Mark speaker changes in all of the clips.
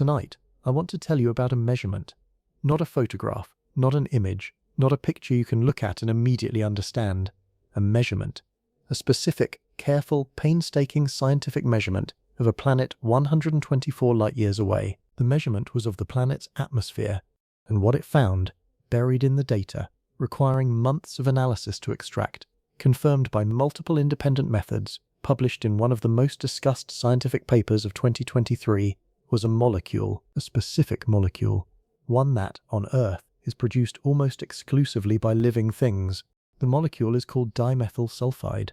Speaker 1: Tonight, I want to tell you about a measurement. Not a photograph, not an image, not a picture you can look at and immediately understand. A measurement. A specific, careful, painstaking scientific measurement of a planet 124 light-years away. The measurement was of the planet's atmosphere, and what it found, buried in the data, requiring months of analysis to extract, confirmed by multiple independent methods, published in one of the most discussed scientific papers of 2023, was a molecule, a specific molecule, one that, on Earth, is produced almost exclusively by living things. The molecule is called dimethyl sulfide.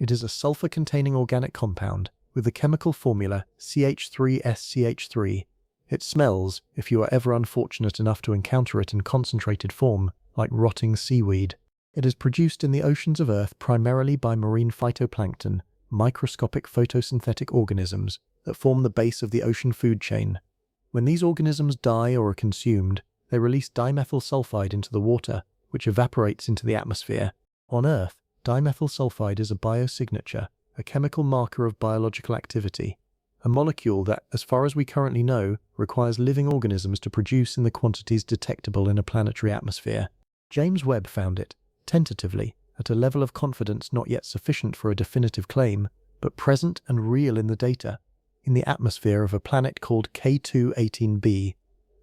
Speaker 1: It is a sulfur-containing organic compound with the chemical formula CH3SCH3. It smells, if you are ever unfortunate enough to encounter it in concentrated form, like rotting seaweed. It is produced in the oceans of Earth primarily by marine phytoplankton, microscopic photosynthetic organisms that form the base of the ocean food chain. When these organisms die or are consumed, they release dimethyl sulfide into the water, which evaporates into the atmosphere. On Earth, dimethyl sulfide is a biosignature, a chemical marker of biological activity, a molecule that, as far as we currently know, requires living organisms to produce in the quantities detectable in a planetary atmosphere. James Webb found it, tentatively, at a level of confidence not yet sufficient for a definitive claim, but present and real in the data, in the atmosphere of a planet called K2-18b,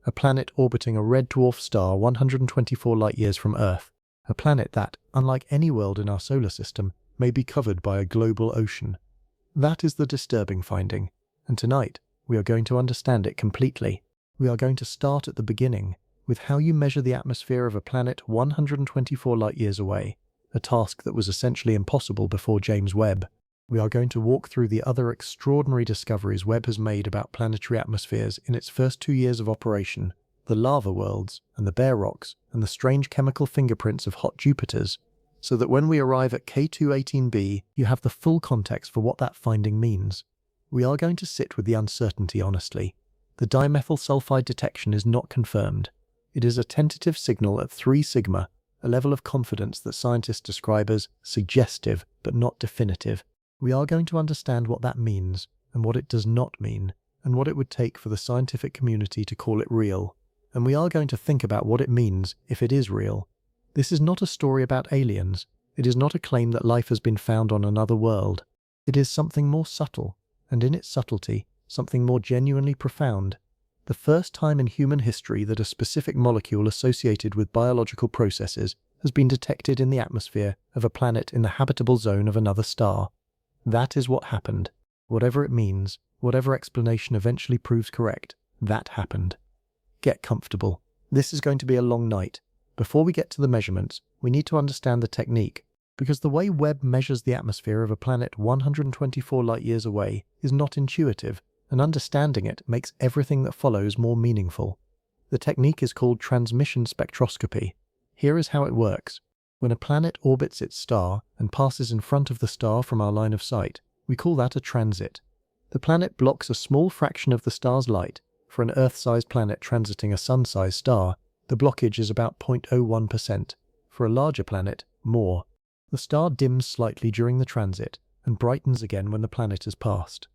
Speaker 1: a planet orbiting a red dwarf star 124 light-years from Earth, a planet that, unlike any world in our solar system, may be covered by a global ocean. That is the disturbing finding, and tonight we are going to understand it completely. We are going to start at the beginning, with how you measure the atmosphere of a planet 124 light-years away, a task that was essentially impossible before James Webb. We are going to walk through the other extraordinary discoveries Webb has made about planetary atmospheres in its first 2 years of operation, the lava worlds and the bare rocks and the strange chemical fingerprints of hot Jupiters, so that when we arrive at K2-18b, you have the full context for what that finding means. We are going to sit with the uncertainty honestly. The dimethyl sulfide detection is not confirmed. It is a tentative signal at 3 sigma, a level of confidence that scientists describe as suggestive but not definitive. We are going to understand what that means, and what it does not mean, and what it would take for the scientific community to call it real. And we are going to think about what it means if it is real. This is not a story about aliens. It is not a claim that life has been found on another world. It is something more subtle, and in its subtlety, something more genuinely profound. The first time in human history that a specific molecule associated with biological processes has been detected in the atmosphere of a planet in the habitable zone of another star. That is what happened. Whatever it means, whatever explanation eventually proves correct, that happened. Get comfortable. This is going to be a long night. Before we get to the measurements, we need to understand the technique, because the way Webb measures the atmosphere of a planet 124 light-years away is not intuitive, and understanding it makes everything that follows more meaningful. The technique is called transmission spectroscopy. Here is how it works. When a planet orbits its star and passes in front of the star from our line of sight, we call that a transit. The planet blocks a small fraction of the star's light. For an Earth-sized planet transiting a Sun-sized star, the blockage is about 0.01%. For a larger planet, more. The star dims slightly during the transit and brightens again when the planet has passed.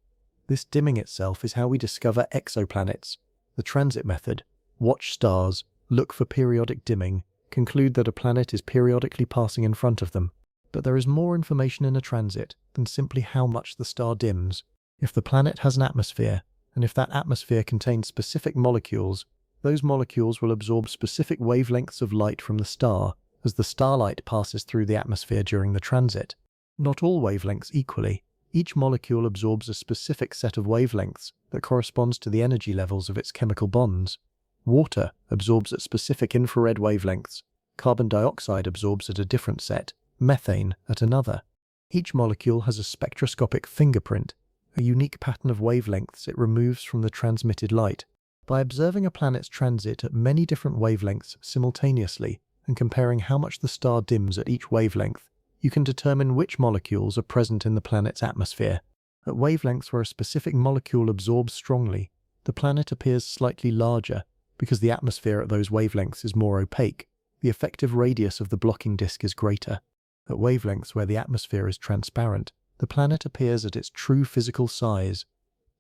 Speaker 1: This dimming itself is how we discover exoplanets. The transit method, watch stars, look for periodic dimming, conclude that a planet is periodically passing in front of them. But there is more information in a transit than simply how much the star dims. If the planet has an atmosphere, and if that atmosphere contains specific molecules, those molecules will absorb specific wavelengths of light from the star as the starlight passes through the atmosphere during the transit. Not all wavelengths equally. Each molecule absorbs a specific set of wavelengths that corresponds to the energy levels of its chemical bonds. Water absorbs at specific infrared wavelengths. Carbon dioxide absorbs at a different set, methane at another. Each molecule has a spectroscopic fingerprint, a unique pattern of wavelengths it removes from the transmitted light. By observing a planet's transit at many different wavelengths simultaneously and comparing how much the star dims at each wavelength, you can determine which molecules are present in the planet's atmosphere. At wavelengths where a specific molecule absorbs strongly, the planet appears slightly larger because the atmosphere at those wavelengths is more opaque. The effective radius of the blocking disk is greater. At wavelengths where the atmosphere is transparent, the planet appears at its true physical size.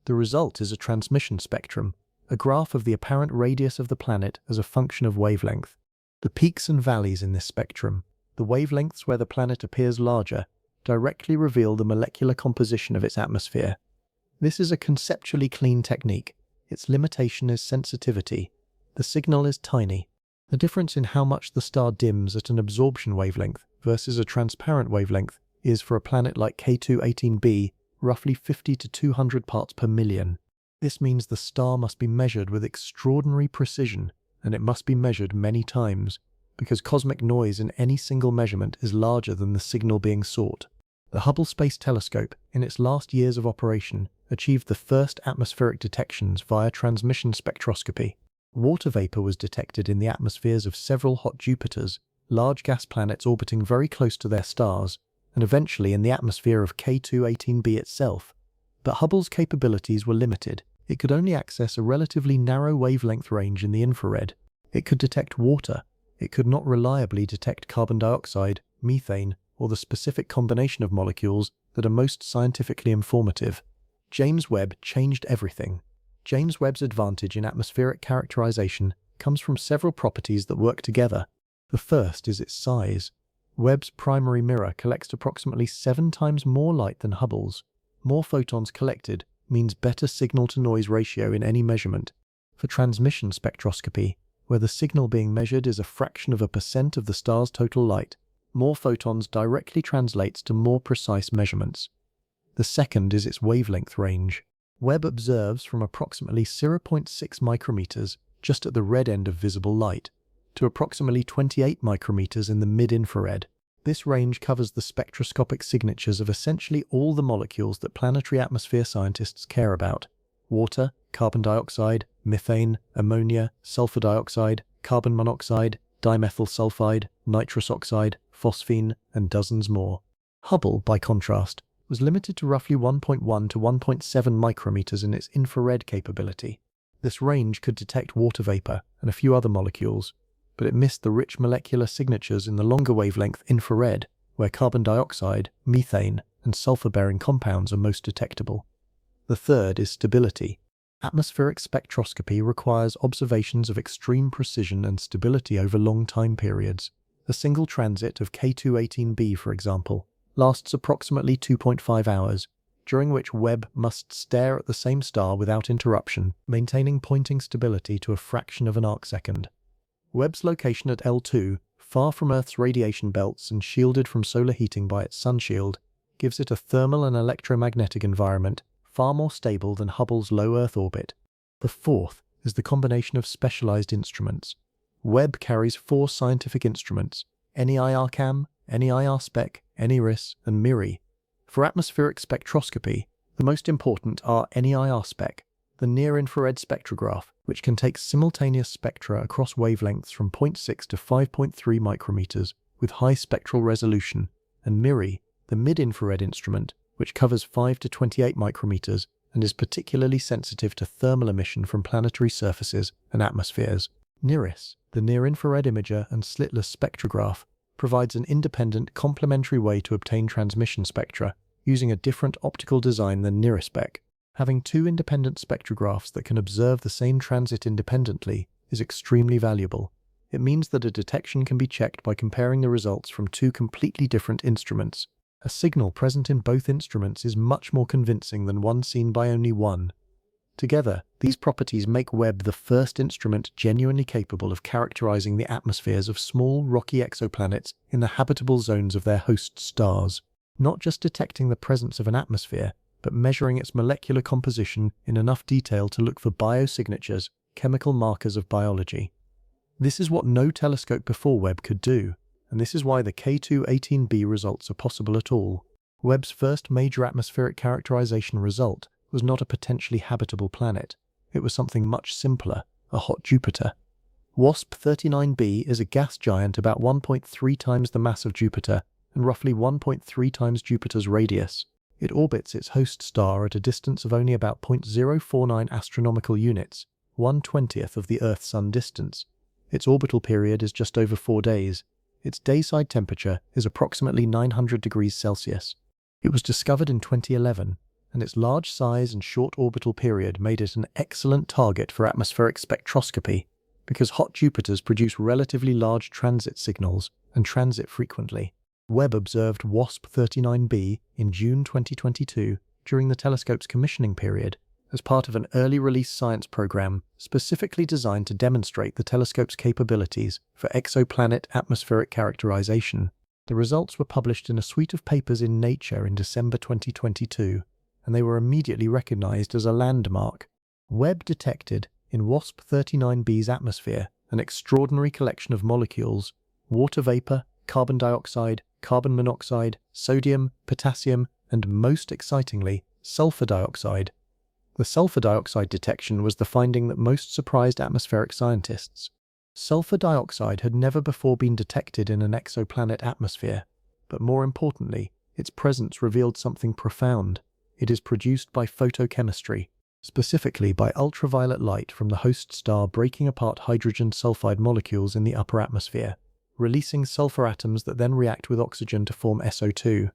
Speaker 1: The result is a transmission spectrum, a graph of the apparent radius of the planet as a function of wavelength. The peaks and valleys in this spectrum, the wavelengths where the planet appears larger, directly reveal the molecular composition of its atmosphere. This is a conceptually clean technique. Its limitation is sensitivity. The signal is tiny. The difference in how much the star dims at an absorption wavelength versus a transparent wavelength is, for a planet like K2-18b, roughly 50 to 200 parts per million. This means the star must be measured with extraordinary precision, and it must be measured many times, because cosmic noise in any single measurement is larger than the signal being sought. The Hubble Space Telescope, in its last years of operation, achieved the first atmospheric detections via transmission spectroscopy. Water vapor was detected in the atmospheres of several hot Jupiters, large gas planets orbiting very close to their stars, and eventually in the atmosphere of K2-18b itself. But Hubble's capabilities were limited. It could only access a relatively narrow wavelength range in the infrared. It could detect water. It could not reliably detect carbon dioxide, methane, or the specific combination of molecules that are most scientifically informative. James Webb changed everything. James Webb's advantage in atmospheric characterization comes from several properties that work together. The first is its size. Webb's primary mirror collects approximately 7 times more light than Hubble's. More photons collected means better signal-to-noise ratio in any measurement. For transmission spectroscopy, where the signal being measured is a fraction of a percent of the star's total light, more photons directly translates to more precise measurements. The second is its wavelength range. Webb observes from approximately 0.6 micrometers, just at the red end of visible light, to approximately 28 micrometers in the mid-infrared. This range covers the spectroscopic signatures of essentially all the molecules that planetary atmosphere scientists care about: water, carbon dioxide, methane, ammonia, sulfur dioxide, carbon monoxide, dimethyl sulfide, nitrous oxide, phosphine, and dozens more. Hubble, by contrast, was limited to roughly 1.1 to 1.7 micrometers in its infrared capability. This range could detect water vapor and a few other molecules, but it missed the rich molecular signatures in the longer wavelength infrared, where carbon dioxide, methane, and sulfur-bearing compounds are most detectable. The third is stability. Atmospheric spectroscopy requires observations of extreme precision and stability over long time periods. A single transit of K2-18b, for example, lasts approximately 2.5 hours, during which Webb must stare at the same star without interruption, maintaining pointing stability to a fraction of an arcsecond. Webb's location at L2, far from Earth's radiation belts and shielded from solar heating by its sunshield, gives it a thermal and electromagnetic environment far more stable than Hubble's low Earth orbit. The fourth is the combination of specialized instruments. Webb carries 4 scientific instruments: NEIRCam, NEIRSpec, NERIS, and MIRI. For atmospheric spectroscopy, the most important are NEIRSpec, the near-infrared spectrograph, which can take simultaneous spectra across wavelengths from 0.6 to 5.3 micrometers with high spectral resolution, and MIRI, the mid-infrared instrument, which covers 5 to 28 micrometers and is particularly sensitive to thermal emission from planetary surfaces and atmospheres. NERIS, the near-infrared imager and slitless spectrograph, provides an independent, complementary way to obtain transmission spectra, using a different optical design than NIRSpec. Having 2 independent spectrographs that can observe the same transit independently is extremely valuable. It means that a detection can be checked by comparing the results from 2 completely different instruments. A signal present in both instruments is much more convincing than one seen by only one. Together, these properties make Webb the first instrument genuinely capable of characterizing the atmospheres of small, rocky exoplanets in the habitable zones of their host stars, not just detecting the presence of an atmosphere, but measuring its molecular composition in enough detail to look for biosignatures, chemical markers of biology. This is what no telescope before Webb could do, and this is why the K2-18b results are possible at all. Webb's first major atmospheric characterization result was not a potentially habitable planet. It was something much simpler, a hot Jupiter. WSP-39b is a gas giant about 1.3 times the mass of Jupiter and roughly 1.3 times Jupiter's radius. It orbits its host star at a distance of only about 0.049 astronomical units, 1/20th of the Earth-Sun distance. Its orbital period is just over 4 days. Its dayside temperature is approximately 900 degrees Celsius. It was discovered in 2011, and its large size and short orbital period made it an excellent target for atmospheric spectroscopy, because hot Jupiters produce relatively large transit signals and transit frequently. Webb observed WASP-39b in June 2022 during the telescope's commissioning period as part of an early release science program specifically designed to demonstrate the telescope's capabilities for exoplanet atmospheric characterization. The results were published in a suite of papers in Nature in December 2022, and they were immediately recognized as a landmark. Webb detected in WASP-39b's atmosphere an extraordinary collection of molecules: water vapor, carbon dioxide, carbon monoxide, sodium, potassium, and most excitingly, sulfur dioxide. The sulfur dioxide detection was the finding that most surprised atmospheric scientists. Sulfur dioxide had never before been detected in an exoplanet atmosphere, but more importantly, its presence revealed something profound. It is produced by photochemistry, specifically by ultraviolet light from the host star breaking apart hydrogen sulfide molecules in the upper atmosphere, releasing sulfur atoms that then react with oxygen to form SO2.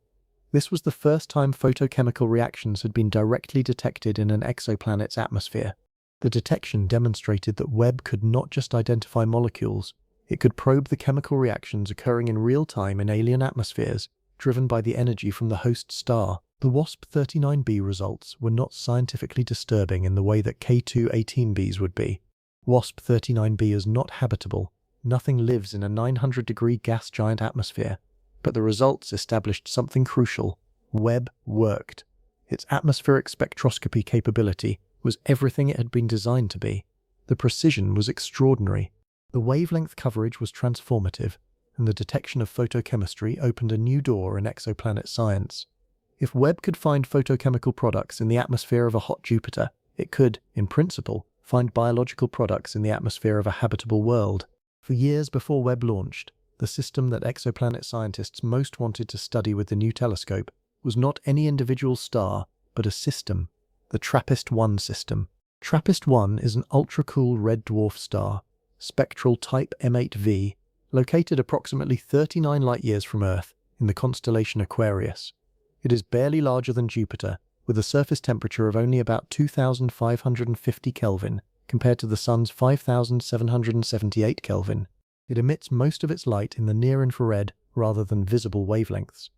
Speaker 1: This was the first time photochemical reactions had been directly detected in an exoplanet's atmosphere. The detection demonstrated that Webb could not just identify molecules, it could probe the chemical reactions occurring in real time in alien atmospheres, driven by the energy from the host star. The WASP-39b results were not scientifically disturbing in the way that K2-18b's would be. WASP-39b is not habitable. Nothing lives in a 900-degree gas giant atmosphere. But the results established something crucial. Webb worked. Its atmospheric spectroscopy capability was everything it had been designed to be. The precision was extraordinary. The wavelength coverage was transformative, and the detection of photochemistry opened a new door in exoplanet science. If Webb could find photochemical products in the atmosphere of a hot Jupiter, it could, in principle, find biological products in the atmosphere of a habitable world. For years before Webb launched, the system that exoplanet scientists most wanted to study with the new telescope was not any individual star, but a system, the TRAPPIST-1 system. TRAPPIST-1 is an ultra-cool red dwarf star, spectral type M8V, located approximately 39 light-years from Earth in the constellation Aquarius. It is barely larger than Jupiter, with a surface temperature of only about 2,550 Kelvin, compared to the Sun's 5,778 Kelvin. It emits most of its light in the near-infrared rather than visible wavelengths.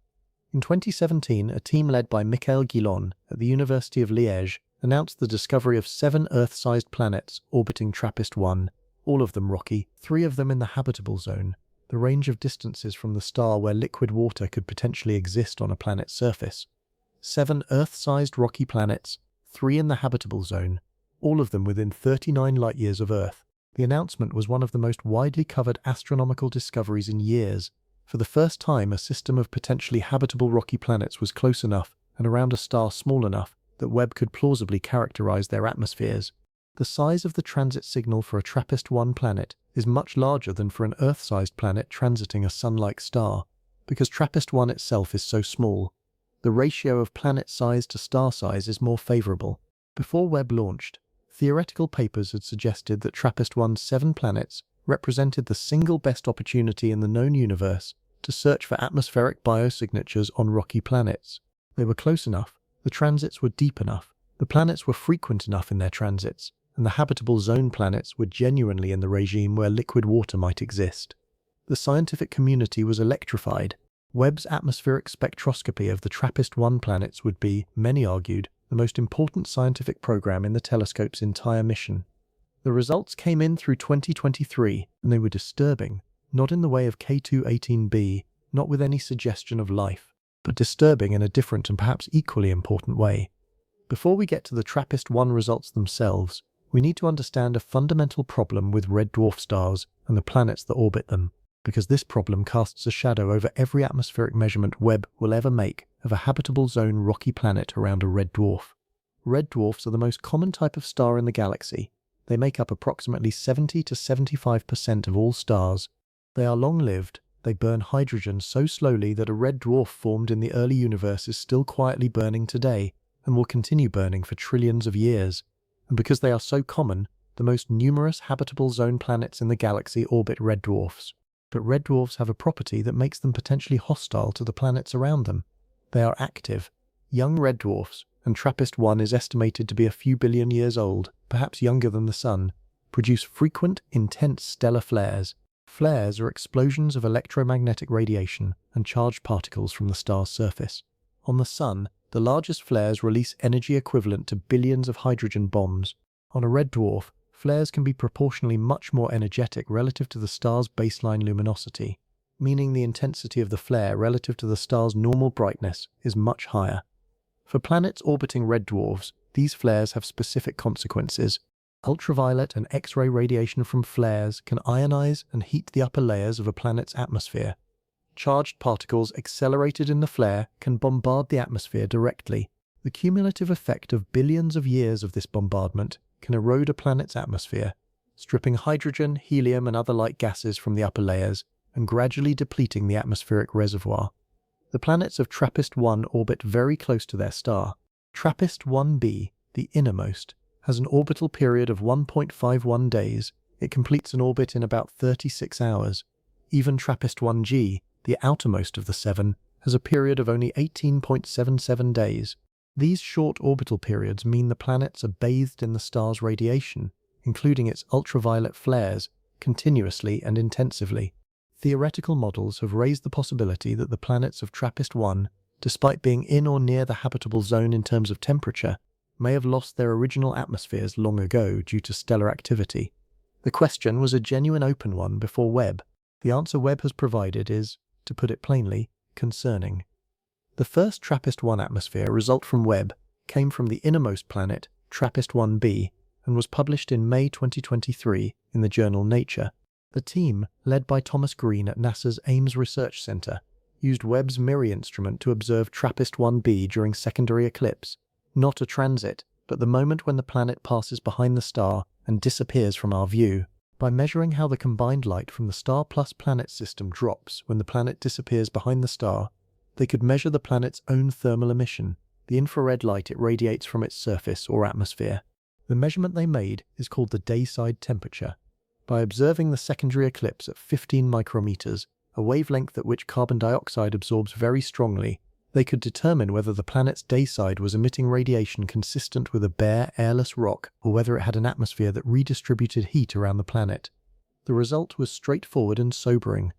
Speaker 1: In 2017, a team led by Michael Guillon at the University of Liège announced the discovery of 7 Earth-sized planets orbiting TRAPPIST-1, all of them rocky, 3 of them in the habitable zone, the range of distances from the star where liquid water could potentially exist on a planet's surface. 7 Earth-sized rocky planets, 3 in the habitable zone, all of them within 39 light-years of Earth. The announcement was one of the most widely covered astronomical discoveries in years. For the first time, a system of potentially habitable rocky planets was close enough and around a star small enough that Webb could plausibly characterize their atmospheres. The size of the transit signal for a TRAPPIST-1 planet is much larger than for an Earth-sized planet transiting a Sun-like star, because TRAPPIST-1 itself is so small. The ratio of planet size to star size is more favorable. Before Webb launched, theoretical papers had suggested that TRAPPIST-1's 7 planets represented the single best opportunity in the known universe to search for atmospheric biosignatures on rocky planets. They were close enough, the transits were deep enough, the planets were frequent enough in their transits, and the habitable zone planets were genuinely in the regime where liquid water might exist. The scientific community was electrified. Webb's atmospheric spectroscopy of the TRAPPIST-1 planets would be, many argued, the most important scientific program in the telescope's entire mission. The results came in through 2023, and they were disturbing, not in the way of K2-18b, not with any suggestion of life, but disturbing in a different and perhaps equally important way. Before we get to the TRAPPIST-1 results themselves, we need to understand a fundamental problem with red dwarf stars and the planets that orbit them, because this problem casts a shadow over every atmospheric measurement Webb will ever make of a habitable zone rocky planet around a red dwarf. Red dwarfs are the most common type of star in the galaxy. They make up approximately 70 to 75% of all stars. They are long-lived. They burn hydrogen so slowly that a red dwarf formed in the early universe is still quietly burning today and will continue burning for trillions of years. And because they are so common, the most numerous habitable zone planets in the galaxy orbit red dwarfs. But red dwarfs have a property that makes them potentially hostile to the planets around them. They are active. Young red dwarfs, and TRAPPIST-1 is estimated to be a few billion years old, perhaps younger than the Sun, produce frequent, intense stellar flares. Flares are explosions of electromagnetic radiation and charged particles from the star's surface. On the Sun, the largest flares release energy equivalent to billions of hydrogen bombs. On a red dwarf, flares can be proportionally much more energetic relative to the star's baseline luminosity, meaning the intensity of the flare relative to the star's normal brightness is much higher. For planets orbiting red dwarfs, these flares have specific consequences. Ultraviolet and X-ray radiation from flares can ionize and heat the upper layers of a planet's atmosphere. Charged particles accelerated in the flare can bombard the atmosphere directly. The cumulative effect of billions of years of this bombardment can erode a planet's atmosphere, stripping hydrogen, helium, and other light gases from the upper layers and gradually depleting the atmospheric reservoir. The planets of TRAPPIST-1 orbit very close to their star. TRAPPIST-1b, the innermost, has an orbital period of 1.51 days. It completes an orbit in about 36 hours. Even TRAPPIST-1g, the outermost of the seven, has a period of only 18.77 days. These short orbital periods mean the planets are bathed in the star's radiation, including its ultraviolet flares, continuously and intensively. Theoretical models have raised the possibility that the planets of TRAPPIST-1, despite being in or near the habitable zone in terms of temperature, may have lost their original atmospheres long ago due to stellar activity. The question was a genuine open one before Webb. The answer Webb has provided is, to put it plainly, concerning. The first TRAPPIST-1 atmosphere result from Webb came from the innermost planet, TRAPPIST-1b, and was published in May 2023 in the journal Nature. The team, led by Thomas Green at NASA's Ames Research Center, used Webb's MIRI instrument to observe TRAPPIST-1b during secondary eclipse, not a transit, but the moment when the planet passes behind the star and disappears from our view. By measuring how the combined light from the star plus planet system drops when the planet disappears behind the star, they could measure the planet's own thermal emission, the infrared light it radiates from its surface or atmosphere. The measurement they made is called the dayside temperature. By observing the secondary eclipse at 15 micrometers, a wavelength at which carbon dioxide absorbs very strongly, they could determine whether the planet's dayside was emitting radiation consistent with a bare, airless rock or whether it had an atmosphere that redistributed heat around the planet. The result was straightforward and sobering.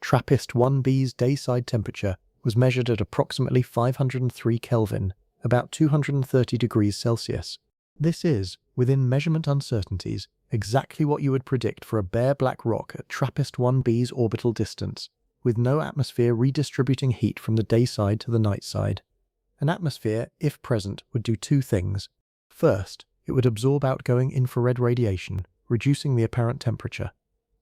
Speaker 1: TRAPPIST-1b's dayside temperature was measured at approximately 503 Kelvin, about 230 degrees Celsius. This is, within measurement uncertainties, exactly what you would predict for a bare black rock at TRAPPIST-1b's orbital distance, with no atmosphere redistributing heat from the day side to the night side. An atmosphere, if present, would do two things. First, it would absorb outgoing infrared radiation, reducing the apparent temperature.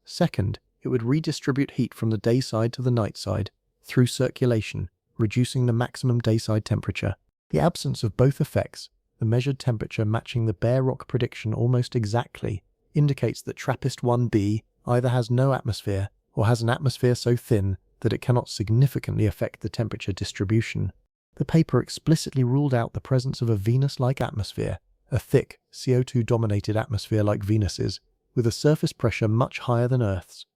Speaker 1: Second, it would redistribute heat from the day side to the night side, through circulation, reducing the maximum dayside temperature. The absence of both effects, the measured temperature matching the bare rock prediction almost exactly, indicates that TRAPPIST-1b either has no atmosphere or has an atmosphere so thin that it cannot significantly affect the temperature distribution. The paper explicitly ruled out the presence of a Venus-like atmosphere, a thick, CO2-dominated atmosphere like Venus's, with a surface pressure much higher than Earth's.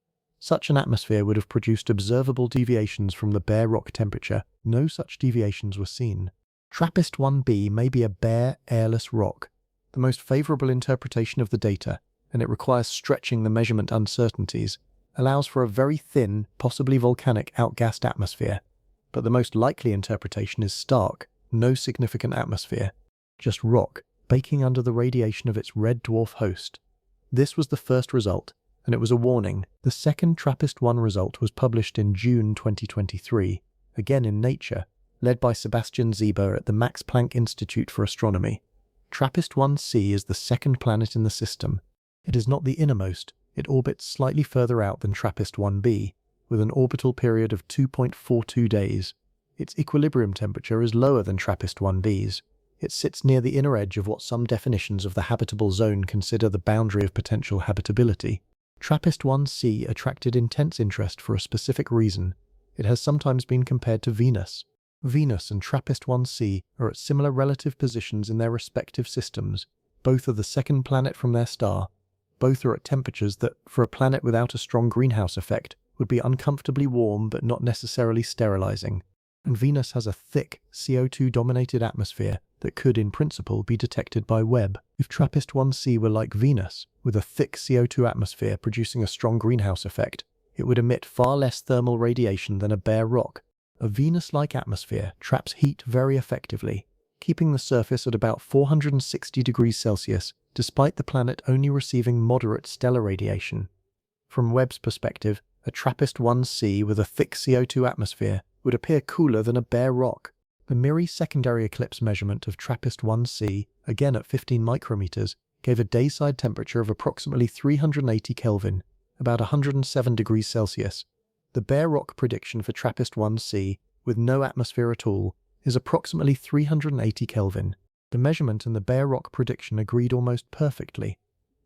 Speaker 1: Such an atmosphere would have produced observable deviations from the bare rock temperature. No such deviations were seen. TRAPPIST-1b may be a bare, airless rock, the most favorable interpretation of the data, and it requires stretching the measurement uncertainties, allows for a very thin, possibly volcanic outgassed atmosphere. But the most likely interpretation is stark, no significant atmosphere, just rock, baking under the radiation of its red dwarf host. This was the first result, and it was a warning. The second TRAPPIST-1 result was published in June 2023, again in Nature, led by Sebastian Sieber at the Max Planck Institute for Astronomy. TRAPPIST-1c is the second planet in the system. It is not the innermost. It orbits slightly further out than TRAPPIST-1b, with an orbital period of 2.42 days. Its equilibrium temperature is lower than TRAPPIST-1b's. It sits near the inner edge of what some definitions of the habitable zone consider the boundary of potential habitability. TRAPPIST-1c attracted intense interest for a specific reason. It has sometimes been compared to Venus. Venus and TRAPPIST-1c are at similar relative positions in their respective systems. Both are the second planet from their star. Both are at temperatures that, for a planet without a strong greenhouse effect, would be uncomfortably warm but not necessarily sterilizing. and Venus has a thick, CO2-dominated atmosphere that could, in principle, be detected by Webb. If TRAPPIST-1c were like Venus, with a thick CO2 atmosphere producing a strong greenhouse effect, it would emit far less thermal radiation than a bare rock. A Venus-like atmosphere traps heat very effectively, keeping the surface at about 460 degrees Celsius, despite the planet only receiving moderate stellar radiation. From Webb's perspective, a TRAPPIST-1c with a thick CO2 atmosphere would appear cooler than a bare rock. The MIRI secondary eclipse measurement of TRAPPIST-1c, again at 15 micrometers, gave a dayside temperature of approximately 380 Kelvin, about 107 degrees Celsius. The bare rock prediction for TRAPPIST-1c, with no atmosphere at all, is approximately 380 Kelvin. The measurement and the bare rock prediction agreed almost perfectly.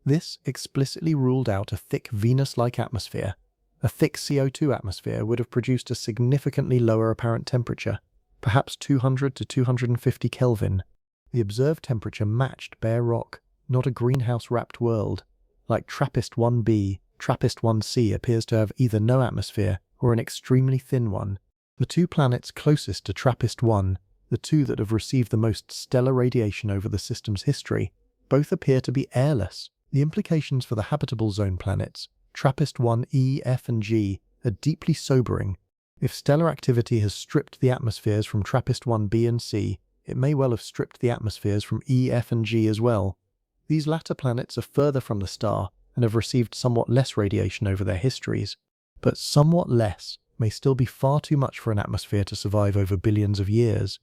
Speaker 1: This explicitly ruled out a thick Venus-like atmosphere. A thick CO2 atmosphere would have produced a significantly lower apparent temperature, perhaps 200 to 250 Kelvin. The observed temperature matched bare rock, not a greenhouse-wrapped world. Like TRAPPIST-1b, TRAPPIST-1c appears to have either no atmosphere or an extremely thin one. The two planets closest to TRAPPIST-1, the two that have received the most stellar radiation over the system's history, both appear to be airless. The implications for the habitable zone planets, TRAPPIST-1e, F and G, are deeply sobering. If stellar activity has stripped the atmospheres from TRAPPIST-1b and C, it may well have stripped the atmospheres from E, F and G as well. These latter planets are further from the star and have received somewhat less radiation over their histories. But somewhat less may still be far too much for an atmosphere to survive over billions of years.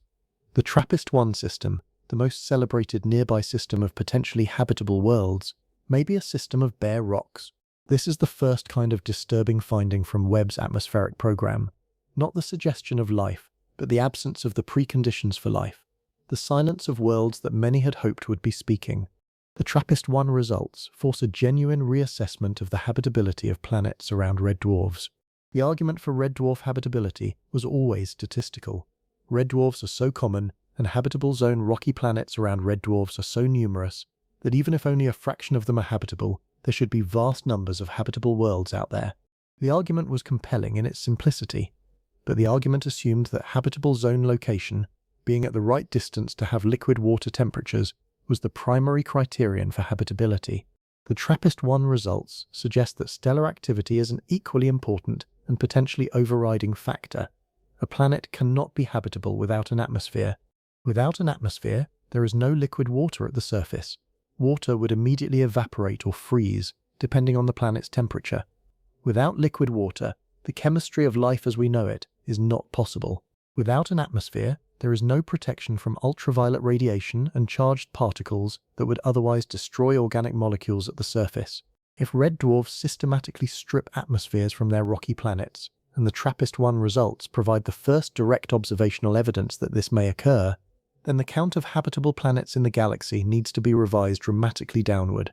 Speaker 1: The TRAPPIST-1 system, the most celebrated nearby system of potentially habitable worlds, may be a system of bare rocks. This is the first kind of disturbing finding from Webb's atmospheric program. Not the suggestion of life, but the absence of the preconditions for life. The silence of worlds that many had hoped would be speaking. The TRAPPIST-1 results force a genuine reassessment of the habitability of planets around red dwarfs. The argument for red dwarf habitability was always statistical. Red dwarfs are so common, and habitable zone rocky planets around red dwarfs are so numerous, that even if only a fraction of them are habitable, there should be vast numbers of habitable worlds out there. The argument was compelling in its simplicity, but the argument assumed that habitable zone location, being at the right distance to have liquid water temperatures, was the primary criterion for habitability. The TRAPPIST-1 results suggest that stellar activity is an equally important and potentially overriding factor. A planet cannot be habitable without an atmosphere. Without an atmosphere, there is no liquid water at the surface. Water would immediately evaporate or freeze, depending on the planet's temperature. Without liquid water, the chemistry of life as we know it is not possible. Without an atmosphere, there is no protection from ultraviolet radiation and charged particles that would otherwise destroy organic molecules at the surface. If red dwarfs systematically strip atmospheres from their rocky planets, and the TRAPPIST-1 results provide the first direct observational evidence that this may occur, then the count of habitable planets in the galaxy needs to be revised dramatically downward.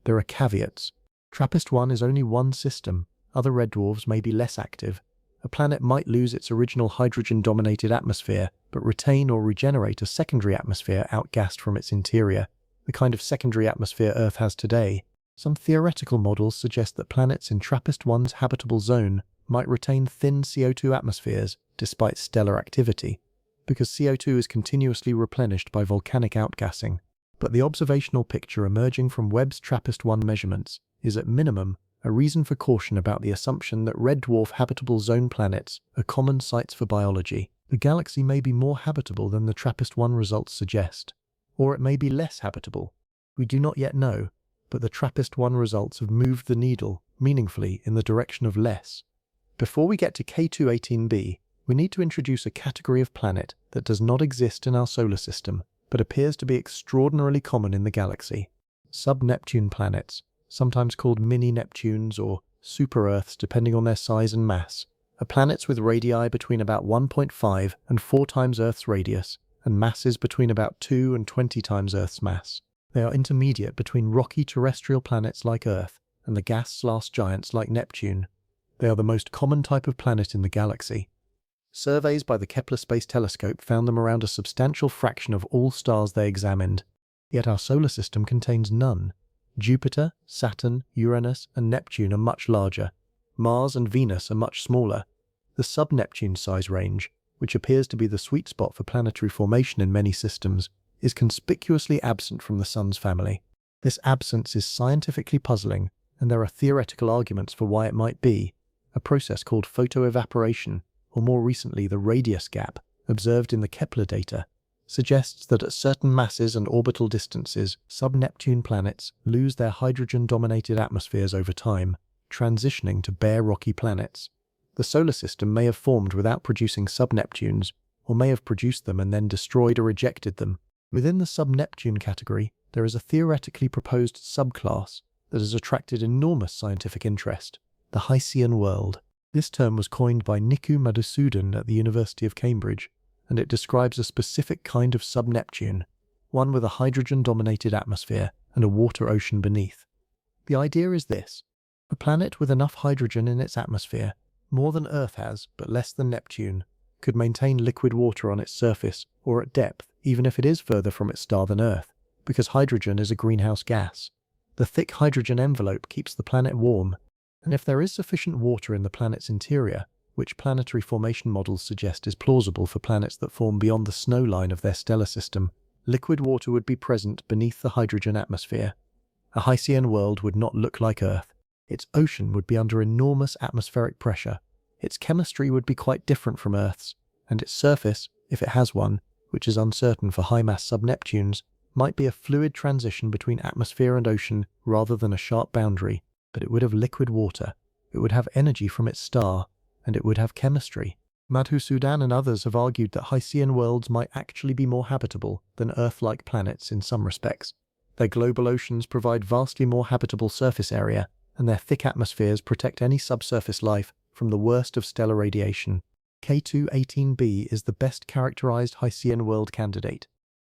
Speaker 1: There are caveats. TRAPPIST-1 is only one system. Other red dwarfs may be less active. A planet might lose its original hydrogen-dominated atmosphere, but retain or regenerate a secondary atmosphere outgassed from its interior, the kind of secondary atmosphere Earth has today. Some theoretical models suggest that planets in TRAPPIST-1's habitable zone might retain thin CO2 atmospheres despite stellar activity, because CO2 is continuously replenished by volcanic outgassing. But the observational picture emerging from Webb's TRAPPIST-1 measurements is at minimum a reason for caution about the assumption that red dwarf habitable zone planets are common sites for biology. The galaxy may be more habitable than the TRAPPIST-1 results suggest, or it may be less habitable. We do not yet know, but the TRAPPIST-1 results have moved the needle meaningfully in the direction of less. Before we get to K218b, we need to introduce a category of planet that does not exist in our solar system, but appears to be extraordinarily common in the galaxy. Sub-Neptune planets, sometimes called mini-Neptunes or super-Earths depending on their size and mass, are planets with radii between about 1.5 and 4 times Earth's radius, and masses between about 2 and 20 times Earth's mass. They are intermediate between rocky terrestrial planets like Earth and the gas-slark giants like Neptune. They are the most common type of planet in the galaxy. Surveys by the Kepler Space Telescope found them around a substantial fraction of all stars they examined, yet our solar system contains none. Jupiter, Saturn, Uranus, and Neptune are much larger. Mars and Venus are much smaller. The sub-Neptune size range, which appears to be the sweet spot for planetary formation in many systems, is conspicuously absent from the Sun's family. This absence is scientifically puzzling, and there are theoretical arguments for why it might be. A process called photoevaporation, or more recently the radius gap, observed in the Kepler data, suggests that at certain masses and orbital distances, sub-Neptune planets lose their hydrogen-dominated atmospheres over time, transitioning to bare rocky planets. The solar system may have formed without producing sub-Neptunes, or may have produced them and then destroyed or rejected them. Within the sub-Neptune category, there is a theoretically proposed subclass that has attracted enormous scientific interest: the Hycean world. This term was coined by Niku Madhusudan at the University of Cambridge, and it describes a specific kind of sub-Neptune, one with a hydrogen-dominated atmosphere and a water ocean beneath. The idea is this: a planet with enough hydrogen in its atmosphere, more than Earth has, but less than Neptune, could maintain liquid water on its surface or at depth, even if it is further from its star than Earth, because hydrogen is a greenhouse gas. The thick hydrogen envelope keeps the planet warm, and if there is sufficient water in the planet's interior, which planetary formation models suggest is plausible for planets that form beyond the snow line of their stellar system, liquid water would be present beneath the hydrogen atmosphere. A Hycean world would not look like Earth. Its ocean would be under enormous atmospheric pressure. Its chemistry would be quite different from Earth's, and its surface, if it has one, which is uncertain for high-mass sub-Neptunes, might be a fluid transition between atmosphere and ocean rather than a sharp boundary, but it would have liquid water, it would have energy from its star, and it would have chemistry. Madhusudan and others have argued that Hycean worlds might actually be more habitable than Earth-like planets in some respects. Their global oceans provide vastly more habitable surface area, and their thick atmospheres protect any subsurface life from the worst of stellar radiation. K2-18b is the best characterized Hycean world candidate.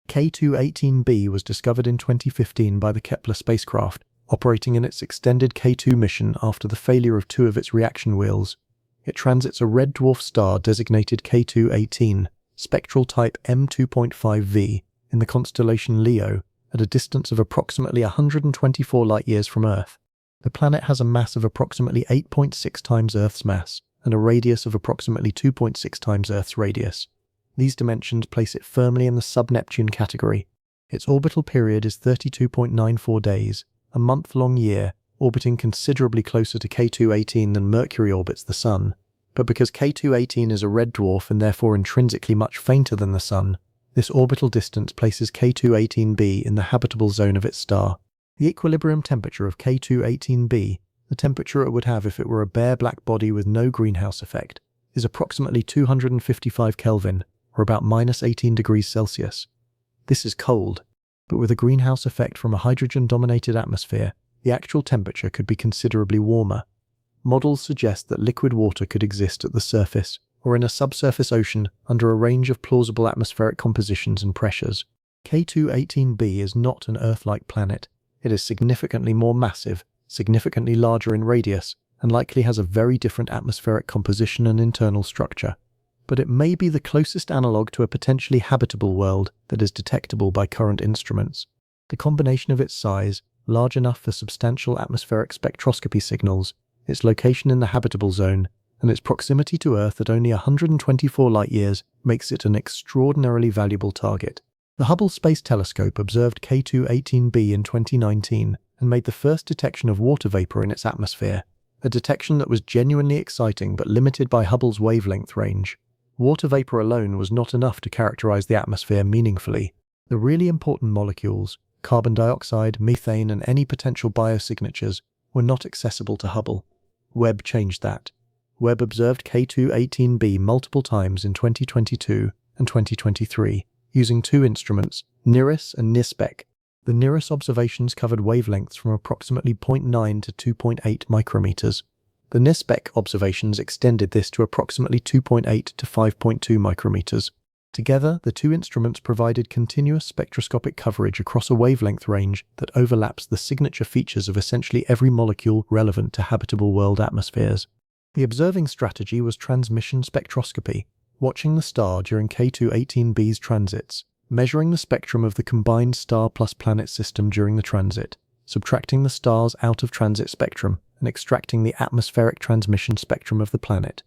Speaker 1: K2-18b was discovered in 2015 by the Kepler spacecraft, operating in its extended K2 mission after the failure of two of its reaction wheels. It transits a red dwarf star designated K2-18, spectral type M2.5v, in the constellation Leo, at a distance of approximately 124 light-years from Earth. The planet has a mass of approximately 8.6 times Earth's mass, and a radius of approximately 2.6 times Earth's radius. These dimensions place it firmly in the sub-Neptune category. Its orbital period is 32.94 days, a month-long year, orbiting considerably closer to K2-18 than Mercury orbits the Sun. But because K2-18 is a red dwarf and therefore intrinsically much fainter than the Sun, this orbital distance places K2-18b in the habitable zone of its star. The equilibrium temperature of K2-18b, the temperature it would have if it were a bare black body with no greenhouse effect, is approximately 255 Kelvin, or about -18 degrees Celsius. This is cold, but with a greenhouse effect from a hydrogen-dominated atmosphere, the actual temperature could be considerably warmer. Models suggest that liquid water could exist at the surface, or in a subsurface ocean under a range of plausible atmospheric compositions and pressures. K2-18b is not an Earth-like planet. It is significantly more massive, significantly larger in radius, and likely has a very different atmospheric composition and internal structure. But it may be the closest analogue to a potentially habitable world that is detectable by current instruments. The combination of its size, large enough for substantial atmospheric spectroscopy signals, its location in the habitable zone, and its proximity to Earth at only 124 light-years makes it an extraordinarily valuable target. The Hubble Space Telescope observed K2-18b in 2019 and made the first detection of water vapor in its atmosphere, a detection that was genuinely exciting but limited by Hubble's wavelength range. Water vapor alone was not enough to characterize the atmosphere meaningfully. The really important molecules, carbon dioxide, methane, and any potential biosignatures, were not accessible to Hubble. Webb changed that. Webb observed K2-18b multiple times in 2022 and 2023, using two instruments, NIRISS and NIRSPEC. The NIRISS observations covered wavelengths from approximately 0.9 to 2.8 micrometers. The NIRSPEC observations extended this to approximately 2.8 to 5.2 micrometers. Together, the two instruments provided continuous spectroscopic coverage across a wavelength range that overlaps the signature features of essentially every molecule relevant to habitable world atmospheres. The observing strategy was transmission spectroscopy, watching the star during K2-18b's transits, measuring the spectrum of the combined star plus planet system during the transit, subtracting the star's out-of-transit spectrum, and extracting the atmospheric transmission spectrum of the planet.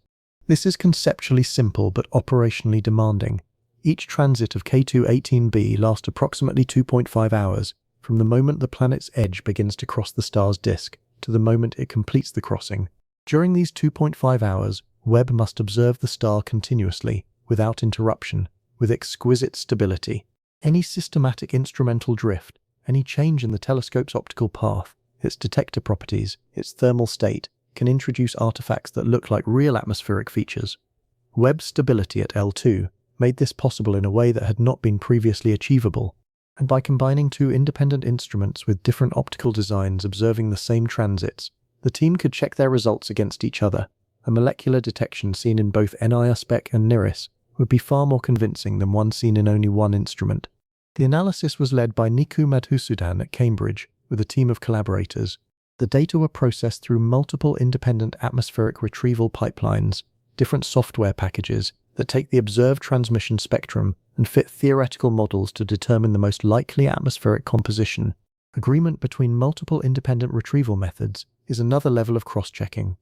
Speaker 1: This is conceptually simple but operationally demanding. Each transit of K2-18b lasts approximately 2.5 hours, from the moment the planet's edge begins to cross the star's disk to the moment it completes the crossing. During these 2.5 hours, Webb must observe the star continuously, without interruption, with exquisite stability. Any systematic instrumental drift, any change in the telescope's optical path, its detector properties, its thermal state, can introduce artifacts that look like real atmospheric features. Webb's stability at L2 made this possible in a way that had not been previously achievable, and by combining two independent instruments with different optical designs observing the same transits, the team could check their results against each other. A molecular detection seen in both NIRSpec and NIRIS would be far more convincing than one seen in only one instrument. The analysis was led by Niku Madhusudan at Cambridge, with a team of collaborators. The data were processed through multiple independent atmospheric retrieval pipelines, different software packages that take the observed transmission spectrum and fit theoretical models to determine the most likely atmospheric composition. Agreement between multiple independent retrieval methods is another level of cross-checking.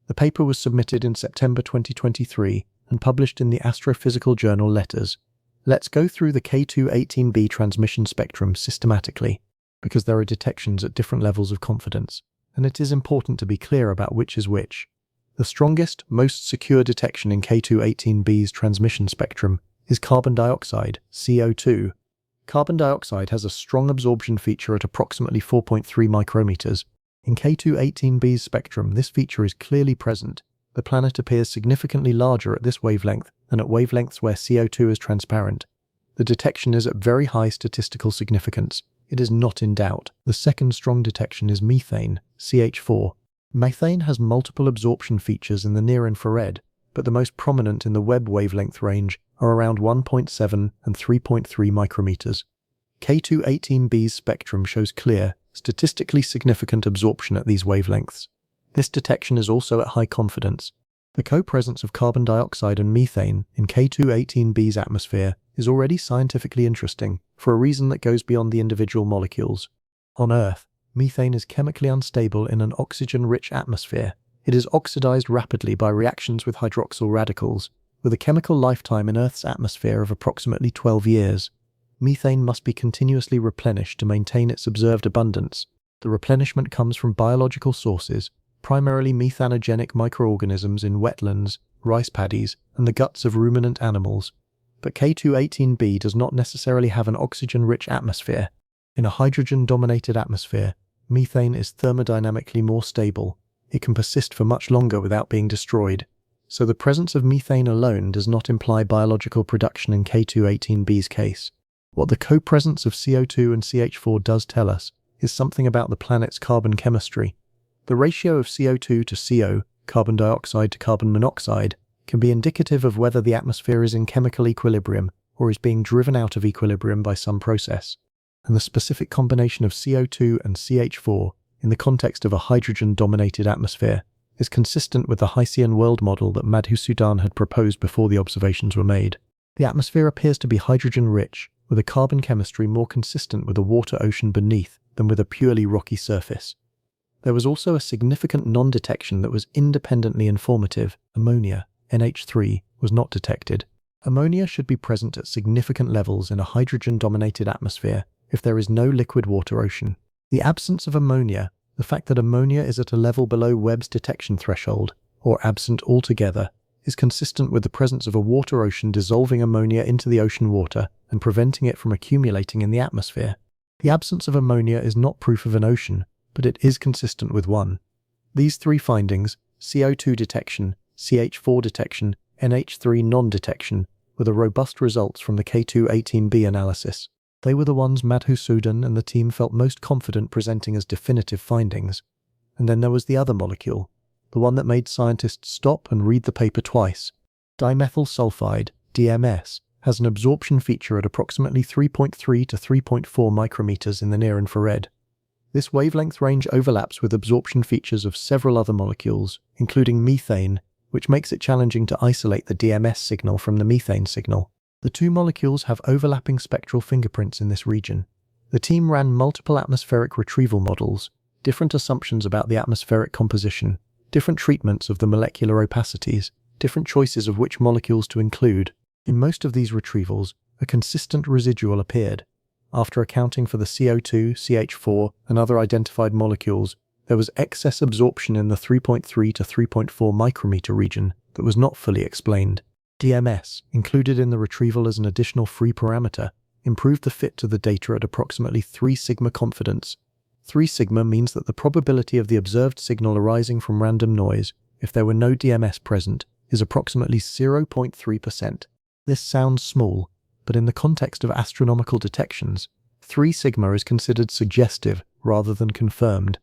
Speaker 1: The paper was submitted in September 2023 and published in the astrophysical journal Letters. Let's go through the K2-18b transmission spectrum systematically, because there are detections at different levels of confidence, and it is important to be clear about which is which. The strongest, most secure detection in K2-18b's transmission spectrum is carbon dioxide, CO2. Carbon dioxide has a strong absorption feature at approximately 4.3 micrometers. In K2-18b's spectrum, this feature is clearly present. The planet appears significantly larger at this wavelength than at wavelengths where CO2 is transparent. The detection is at very high statistical significance. It is not in doubt. The second strong detection is methane, CH4. Methane has multiple absorption features in the near-infrared, but the most prominent in the Webb wavelength range are around 1.7 and 3.3 micrometers. K2-18b's spectrum shows clear, statistically significant absorption at these wavelengths. This detection is also at high confidence. The co-presence of carbon dioxide and methane in K2-18b's atmosphere is already scientifically interesting, for a reason that goes beyond the individual molecules. On Earth, methane is chemically unstable in an oxygen-rich atmosphere. It is oxidized rapidly by reactions with hydroxyl radicals, with a chemical lifetime in Earth's atmosphere of approximately 12 years. Methane must be continuously replenished to maintain its observed abundance. The replenishment comes from biological sources, primarily methanogenic microorganisms in wetlands, rice paddies, and the guts of ruminant animals. But K2-18b does not necessarily have an oxygen-rich atmosphere. In a hydrogen-dominated atmosphere, methane is thermodynamically more stable. It can persist for much longer without being destroyed. So the presence of methane alone does not imply biological production in K2-18b's case. What the co-presence of CO2 and CH4 does tell us is something about the planet's carbon chemistry. The ratio of CO2 to CO, carbon dioxide to carbon monoxide, can be indicative of whether the atmosphere is in chemical equilibrium or is being driven out of equilibrium by some process. And the specific combination of CO2 and CH4 in the context of a hydrogen-dominated atmosphere is consistent with the Hessian world model that Madhusudan had proposed before the observations were made. The atmosphere appears to be hydrogen-rich, with a carbon chemistry more consistent with a water ocean beneath than with a purely rocky surface. There was also a significant non-detection that was independently informative. Ammonia, NH3, was not detected. Ammonia should be present at significant levels in a hydrogen-dominated atmosphere if there is no liquid water ocean. The absence of ammonia, the fact that ammonia is at a level below Webb's detection threshold, or absent altogether, is consistent with the presence of a water ocean dissolving ammonia into the ocean water and preventing it from accumulating in the atmosphere. The absence of ammonia is not proof of an ocean, but it is consistent with one. These three findings, CO2 detection, CH4 detection, NH3 non-detection, were the robust results from the K2-18b analysis. They were the ones Madhusudan and the team felt most confident presenting as definitive findings. And then there was the other molecule, the one that made scientists stop and read the paper twice. Dimethyl sulfide, DMS, has an absorption feature at approximately 3.3 to 3.4 micrometers in the near-infrared. This wavelength range overlaps with absorption features of several other molecules, including methane, which makes it challenging to isolate the DMS signal from the methane signal. The two molecules have overlapping spectral fingerprints in this region. The team ran multiple atmospheric retrieval models, different assumptions about the atmospheric composition, different treatments of the molecular opacities, different choices of which molecules to include. In most of these retrievals, a consistent residual appeared. After accounting for the CO2, CH4, and other identified molecules, there was excess absorption in the 3.3 to 3.4 micrometer region that was not fully explained. DMS, included in the retrieval as an additional free parameter, improved the fit to the data at approximately 3 sigma confidence. 3 sigma means that the probability of the observed signal arising from random noise, if there were no DMS present, is approximately 0.3%. This sounds small, but in the context of astronomical detections, 3 sigma is considered suggestive rather than confirmed.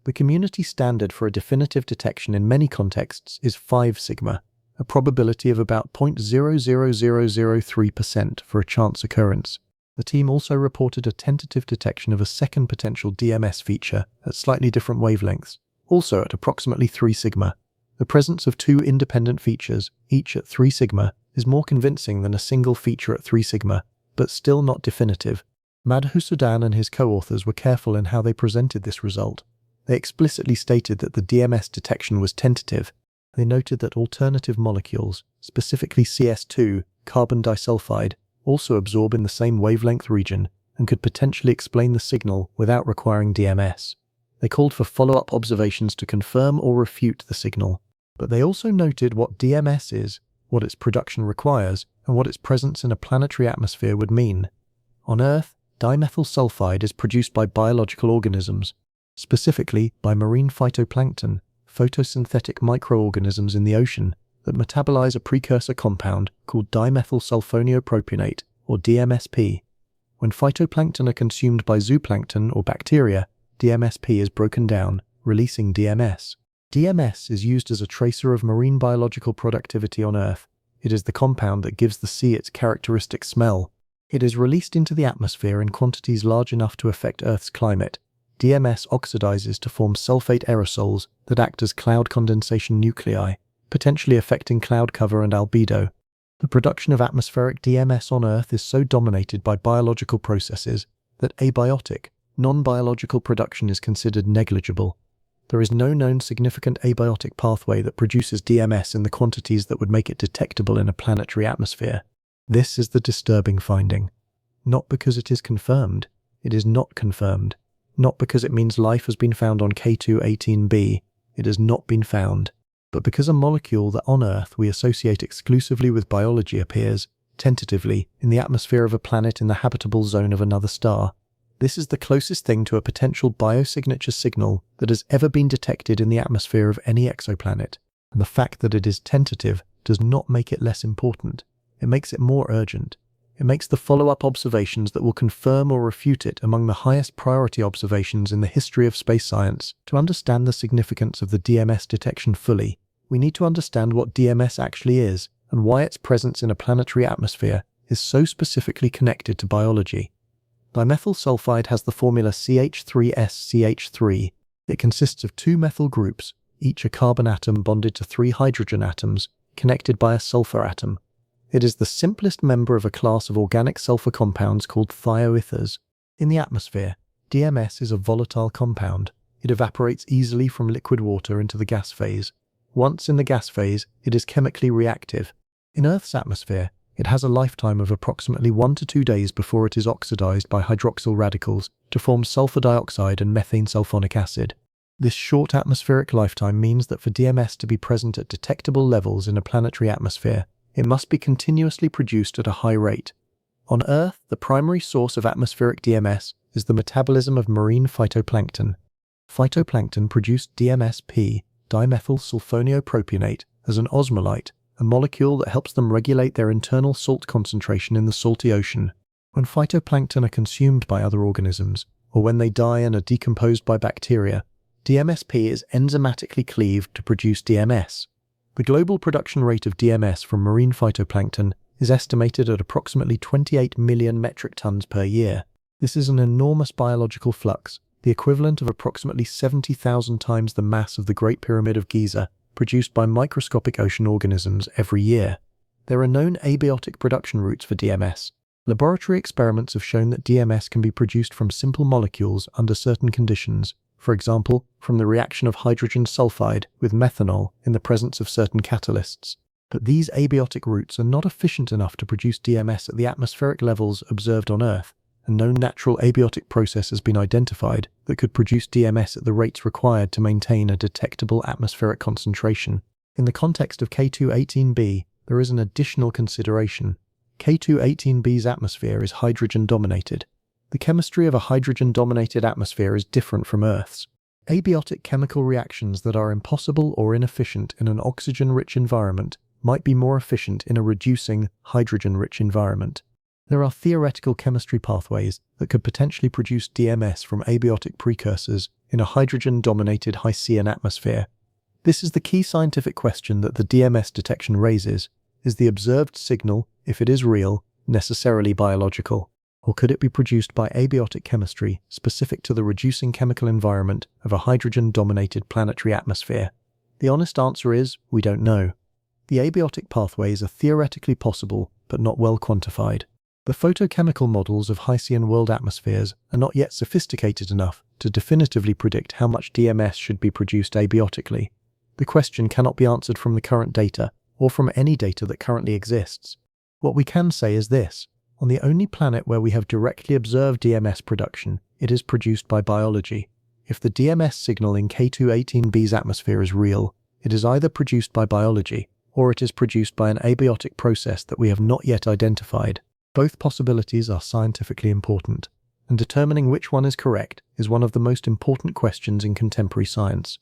Speaker 1: The community standard for a definitive detection in many contexts is 5 sigma, a probability of about 0.00003% for a chance occurrence. The team also reported a tentative detection of a second potential DMS feature at slightly different wavelengths, also at approximately 3 sigma. The presence of 2 independent features, each at 3 sigma, is more convincing than a single feature at 3 sigma, but still not definitive. Madhusudan and his co-authors were careful in how they presented this result. They explicitly stated that the DMS detection was tentative. They noted that alternative molecules, specifically CS2, carbon disulfide, also absorb in the same wavelength region and could potentially explain the signal without requiring DMS. They called for follow-up observations to confirm or refute the signal. But they also noted what DMS is, what its production requires, and what its presence in a planetary atmosphere would mean. On Earth, dimethyl sulfide is produced by biological organisms, specifically by marine phytoplankton, photosynthetic microorganisms in the ocean that metabolize a precursor compound called dimethyl sulfoniopropanate, or DMSP. When phytoplankton are consumed by zooplankton or bacteria, DMSP is broken down, releasing DMS. DMS is used as a tracer of marine biological productivity on Earth. It is the compound that gives the sea its characteristic smell. It is released into the atmosphere in quantities large enough to affect Earth's climate. DMS oxidizes to form sulfate aerosols that act as cloud condensation nuclei, potentially affecting cloud cover and albedo. The production of atmospheric DMS on Earth is so dominated by biological processes that abiotic, non-biological production is considered negligible. There is no known significant abiotic pathway that produces DMS in the quantities that would make it detectable in a planetary atmosphere. This is the disturbing finding. Not because it is confirmed, it is not confirmed. Not because it means life has been found on K2-18b, it has not been found. But because a molecule that on Earth we associate exclusively with biology appears, tentatively, in the atmosphere of a planet in the habitable zone of another star. This is the closest thing to a potential biosignature signal that has ever been detected in the atmosphere of any exoplanet, and the fact that it is tentative does not make it less important. It makes it more urgent. It makes the follow-up observations that will confirm or refute it among the highest priority observations in the history of space science. To understand the significance of the DMS detection fully, we need to understand what DMS actually is and why its presence in a planetary atmosphere is so specifically connected to biology. Dimethyl sulfide has the formula CH3SCH3. It consists of 2 methyl groups, each a carbon atom bonded to 3 hydrogen atoms, connected by a sulfur atom. It is the simplest member of a class of organic sulfur compounds called thioethers. In the atmosphere, DMS is a volatile compound. It evaporates easily from liquid water into the gas phase. Once in the gas phase, it is chemically reactive. In Earth's atmosphere, it has a lifetime of approximately 1 to 2 days before it is oxidized by hydroxyl radicals to form sulfur dioxide and methane sulfonic acid. This short atmospheric lifetime means that for DMS to be present at detectable levels in a planetary atmosphere, it must be continuously produced at a high rate. On Earth, the primary source of atmospheric DMS is the metabolism of marine phytoplankton. Phytoplankton produce DMSP, dimethyl sulfoniopropanate, as an osmolyte, a molecule that helps them regulate their internal salt concentration in the salty ocean. When phytoplankton are consumed by other organisms, or when they die and are decomposed by bacteria, DMSP is enzymatically cleaved to produce DMS. The global production rate of DMS from marine phytoplankton is estimated at approximately 28 million metric tons per year. This is an enormous biological flux, the equivalent of approximately 70,000 times the mass of the Great Pyramid of Giza, produced by microscopic ocean organisms every year. There are known abiotic production routes for DMS. Laboratory experiments have shown that DMS can be produced from simple molecules under certain conditions, for example, from the reaction of hydrogen sulfide with methanol in the presence of certain catalysts. But these abiotic routes are not efficient enough to produce DMS at the atmospheric levels observed on Earth, and no natural abiotic process has been identified that could produce DMS at the rates required to maintain a detectable atmospheric concentration. In the context of K2-18b, there is an additional consideration. K2-18b's atmosphere is hydrogen-dominated. The chemistry of a hydrogen-dominated atmosphere is different from Earth's. Abiotic chemical reactions that are impossible or inefficient in an oxygen-rich environment might be more efficient in a reducing, hydrogen-rich environment. There are theoretical chemistry pathways that could potentially produce DMS from abiotic precursors in a hydrogen-dominated Hycean atmosphere. This is the key scientific question that the DMS detection raises. Is the observed signal, if it is real, necessarily biological? Or could it be produced by abiotic chemistry specific to the reducing chemical environment of a hydrogen-dominated planetary atmosphere? The honest answer is, we don't know. The abiotic pathways are theoretically possible, but not well quantified. The photochemical models of Hycean world atmospheres are not yet sophisticated enough to definitively predict how much DMS should be produced abiotically. The question cannot be answered from the current data, or from any data that currently exists. What we can say is this: on the only planet where we have directly observed DMS production, it is produced by biology. If the DMS signal in K2-18b's atmosphere is real, it is either produced by biology, or it is produced by an abiotic process that we have not yet identified. Both possibilities are scientifically important, and determining which one is correct is one of the most important questions in contemporary science.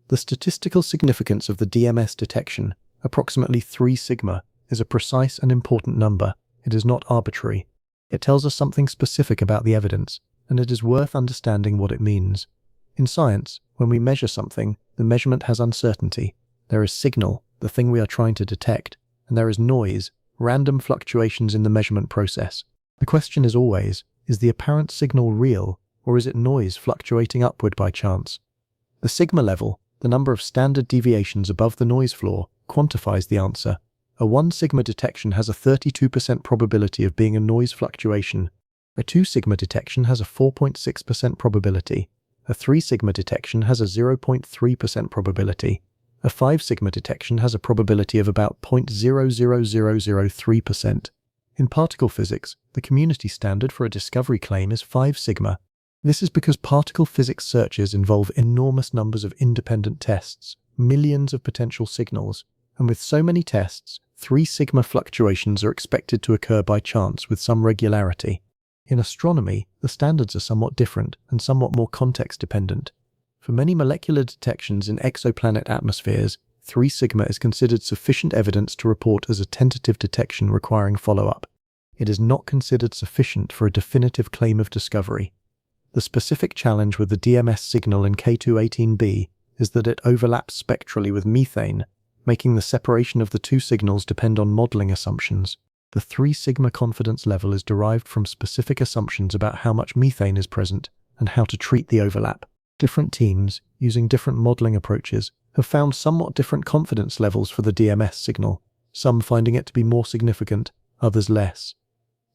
Speaker 1: The statistical significance of the DMS detection, approximately 3 sigma, is a precise and important number. It is not arbitrary. It tells us something specific about the evidence, and it is worth understanding what it means. In science, when we measure something, the measurement has uncertainty. There is signal, the thing we are trying to detect, and there is noise, random fluctuations in the measurement process. The question is always, is the apparent signal real, or is it noise fluctuating upward by chance? The sigma level, the number of standard deviations above the noise floor, quantifies the answer. A 1 sigma detection has a 32% probability of being a noise fluctuation. A 2 sigma detection has a 4.6% probability. A 3 sigma detection has a 0.3% probability. A 5 sigma detection has a probability of about 0.00003%. In particle physics, the community standard for a discovery claim is 5 sigma. This is because particle physics searches involve enormous numbers of independent tests, millions of potential signals, and with so many tests, 3 sigma fluctuations are expected to occur by chance with some regularity. In astronomy, the standards are somewhat different and somewhat more context-dependent. For many molecular detections in exoplanet atmospheres, 3 sigma is considered sufficient evidence to report as a tentative detection requiring follow-up. It is not considered sufficient for a definitive claim of discovery. The specific challenge with the DMS signal in K2-18b is that it overlaps spectrally with methane, making the separation of the 2 signals depend on modeling assumptions. The 3 sigma confidence level is derived from specific assumptions about how much methane is present and how to treat the overlap. Different teams, using different modeling approaches, have found somewhat different confidence levels for the DMS signal, some finding it to be more significant, others less.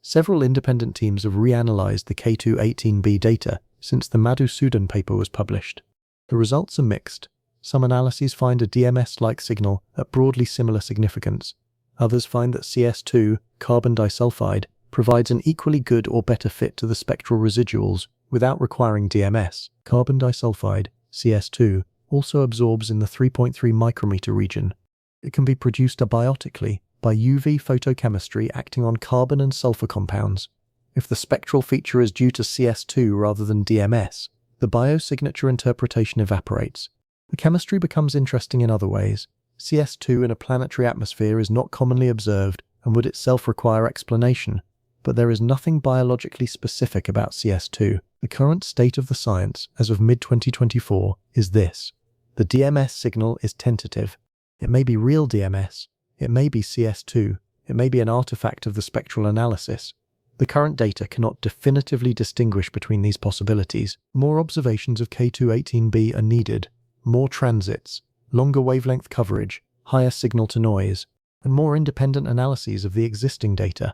Speaker 1: Several independent teams have reanalyzed the K2-18b data since the Madhusudan paper was published. The results are mixed. Some analyses find a DMS-like signal at broadly similar significance. Others find that CS2, carbon disulfide, provides an equally good or better fit to the spectral residuals without requiring DMS. Carbon disulfide, CS2, also absorbs in the 3.3 micrometer region. It can be produced abiotically by UV photochemistry acting on carbon and sulfur compounds. If the spectral feature is due to CS2 rather than DMS, the biosignature interpretation evaporates. The chemistry becomes interesting in other ways. CS2 in a planetary atmosphere is not commonly observed and would itself require explanation, but there is nothing biologically specific about CS2. The current state of the science, as of mid-2024, is this. The DMS signal is tentative. It may be real DMS, it may be CS2, it may be an artifact of the spectral analysis. The current data cannot definitively distinguish between these possibilities. More observations of K2-18b are needed, more transits, longer wavelength coverage, higher signal-to-noise, and more independent analyses of the existing data.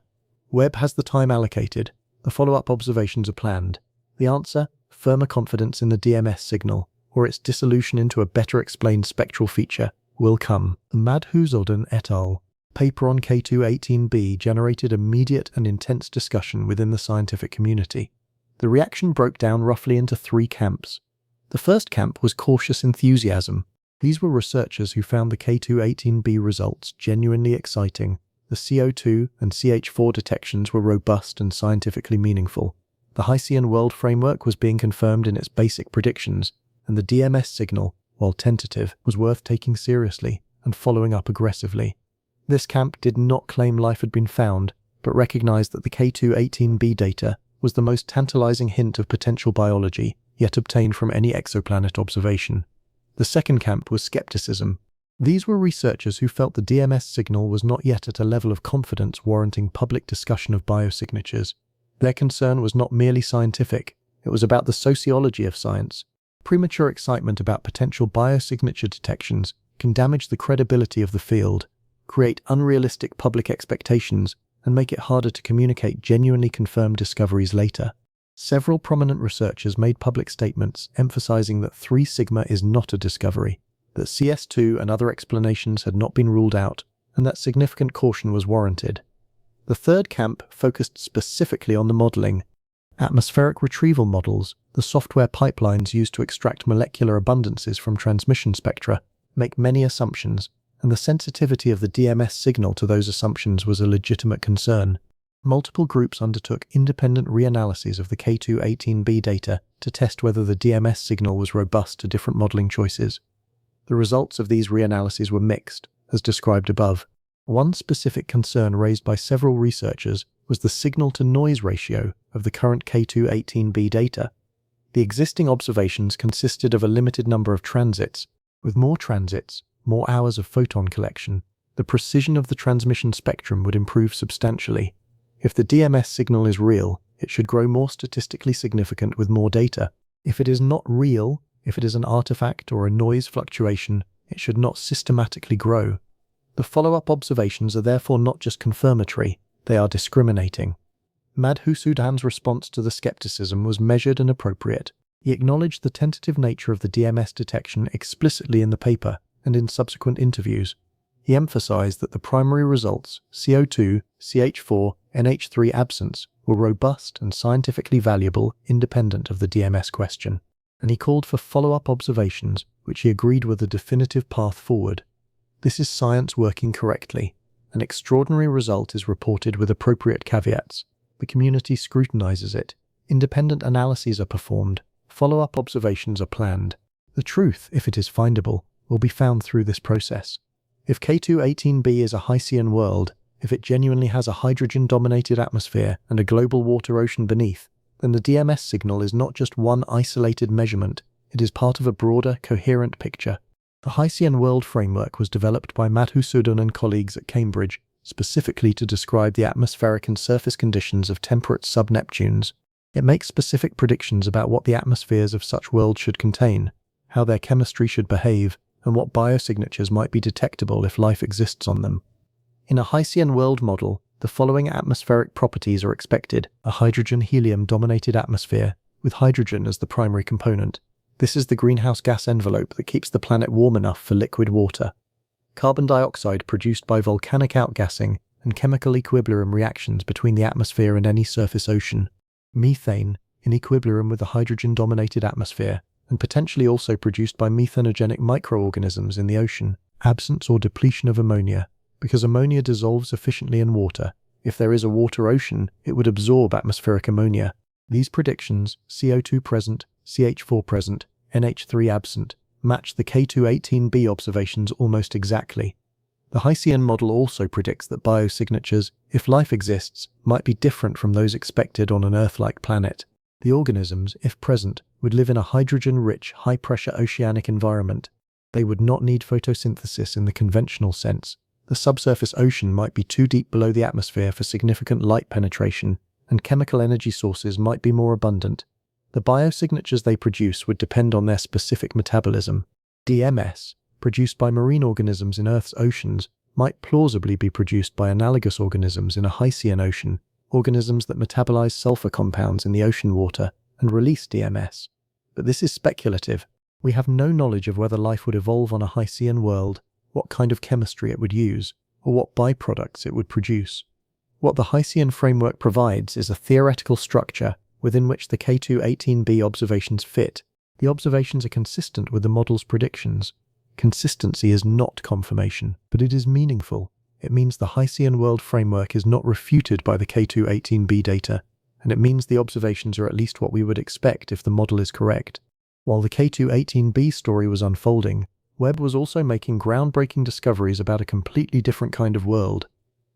Speaker 1: Webb has the time allocated. The follow-up observations are planned. The answer? Firmer confidence in the DMS signal, or its dissolution into a better explained spectral feature, will come. Madhusudan et al. Paper on K2-18b generated immediate and intense discussion within the scientific community. The reaction broke down roughly into three camps. The first camp was cautious enthusiasm. These were researchers who found the K2-18b results genuinely exciting. The CO2 and CH4 detections were robust and scientifically meaningful. The Hycean world framework was being confirmed in its basic predictions, and the DMS signal, while tentative, was worth taking seriously and following up aggressively. This camp did not claim life had been found, but recognized that the K2-18b data was the most tantalizing hint of potential biology yet obtained from any exoplanet observation. The second camp was skepticism. These were researchers who felt the DMS signal was not yet at a level of confidence warranting public discussion of biosignatures. Their concern was not merely scientific, it was about the sociology of science. Premature excitement about potential biosignature detections can damage the credibility of the field, create unrealistic public expectations, and make it harder to communicate genuinely confirmed discoveries later. Several prominent researchers made public statements emphasizing that 3 Sigma is not a discovery, that CS2 and other explanations had not been ruled out, and that significant caution was warranted. The third camp focused specifically on the modeling. Atmospheric retrieval models, the software pipelines used to extract molecular abundances from transmission spectra, make many assumptions, and the sensitivity of the DMS signal to those assumptions was a legitimate concern. Multiple groups undertook independent reanalyses of the K2-18b data to test whether the DMS signal was robust to different modeling choices. The results of these reanalyses were mixed, as described above. One specific concern raised by several researchers was the signal-to-noise ratio of the current K2-18b data. The existing observations consisted of a limited number of transits. With more transits, more hours of photon collection, the precision of the transmission spectrum would improve substantially. If the DMS signal is real, it should grow more statistically significant with more data. If it is not real, if it is an artifact or a noise fluctuation, it should not systematically grow. The follow-up observations are therefore not just confirmatory, they are discriminating. Madhusudan's response to the skepticism was measured and appropriate. He acknowledged the tentative nature of the DMS detection explicitly in the paper and in subsequent interviews. He emphasized that the primary results, CO2, CH4, NH3 absence, were robust and scientifically valuable independent of the DMS question, and he called for follow-up observations which he agreed were the definitive path forward. This is science working correctly. An extraordinary result is reported with appropriate caveats. The community scrutinizes it. Independent analyses are performed. Follow-up observations are planned. The truth, if it is findable, will be found through this process. If K2-18b is a Hycean world, if it genuinely has a hydrogen-dominated atmosphere and a global water ocean beneath, then the DMS signal is not just one isolated measurement, it is part of a broader, coherent picture. The Hycean world framework was developed by Madhusudan and colleagues at Cambridge, specifically to describe the atmospheric and surface conditions of temperate sub-Neptunes. It makes specific predictions about what the atmospheres of such worlds should contain, how their chemistry should behave, and what biosignatures might be detectable if life exists on them. In a Hycean world model, the following atmospheric properties are expected: a hydrogen-helium-dominated atmosphere, with hydrogen as the primary component. This is the greenhouse gas envelope that keeps the planet warm enough for liquid water. Carbon dioxide produced by volcanic outgassing and chemical equilibrium reactions between the atmosphere and any surface ocean. Methane, in equilibrium with the hydrogen-dominated atmosphere, and potentially also produced by methanogenic microorganisms in the ocean. Absence or depletion of ammonia, because ammonia dissolves efficiently in water. If there is a water ocean, it would absorb atmospheric ammonia. These predictions, CO2 present, CH4 present, NH3 absent, match the K2-18b observations almost exactly. The Hycean model also predicts that biosignatures, if life exists, might be different from those expected on an Earth-like planet. The organisms, if present, would live in a hydrogen-rich, high-pressure oceanic environment. They would not need photosynthesis in the conventional sense. The subsurface ocean might be too deep below the atmosphere for significant light penetration, and chemical energy sources might be more abundant. The biosignatures they produce would depend on their specific metabolism. DMS, produced by marine organisms in Earth's oceans, might plausibly be produced by analogous organisms in a Hycean ocean, organisms that metabolize sulfur compounds in the ocean water and release DMS. But this is speculative. We have no knowledge of whether life would evolve on a Hycean world, what kind of chemistry it would use, or what byproducts it would produce. What the Hessian framework provides is a theoretical structure within which the K2-18b observations fit. The observations are consistent with the model's predictions. Consistency is not confirmation, but it is meaningful. It means the Hessian world framework is not refuted by the K2-18b data, and it means the observations are at least what we would expect if the model is correct. While the K2-18b story was unfolding, Webb was also making groundbreaking discoveries about a completely different kind of world.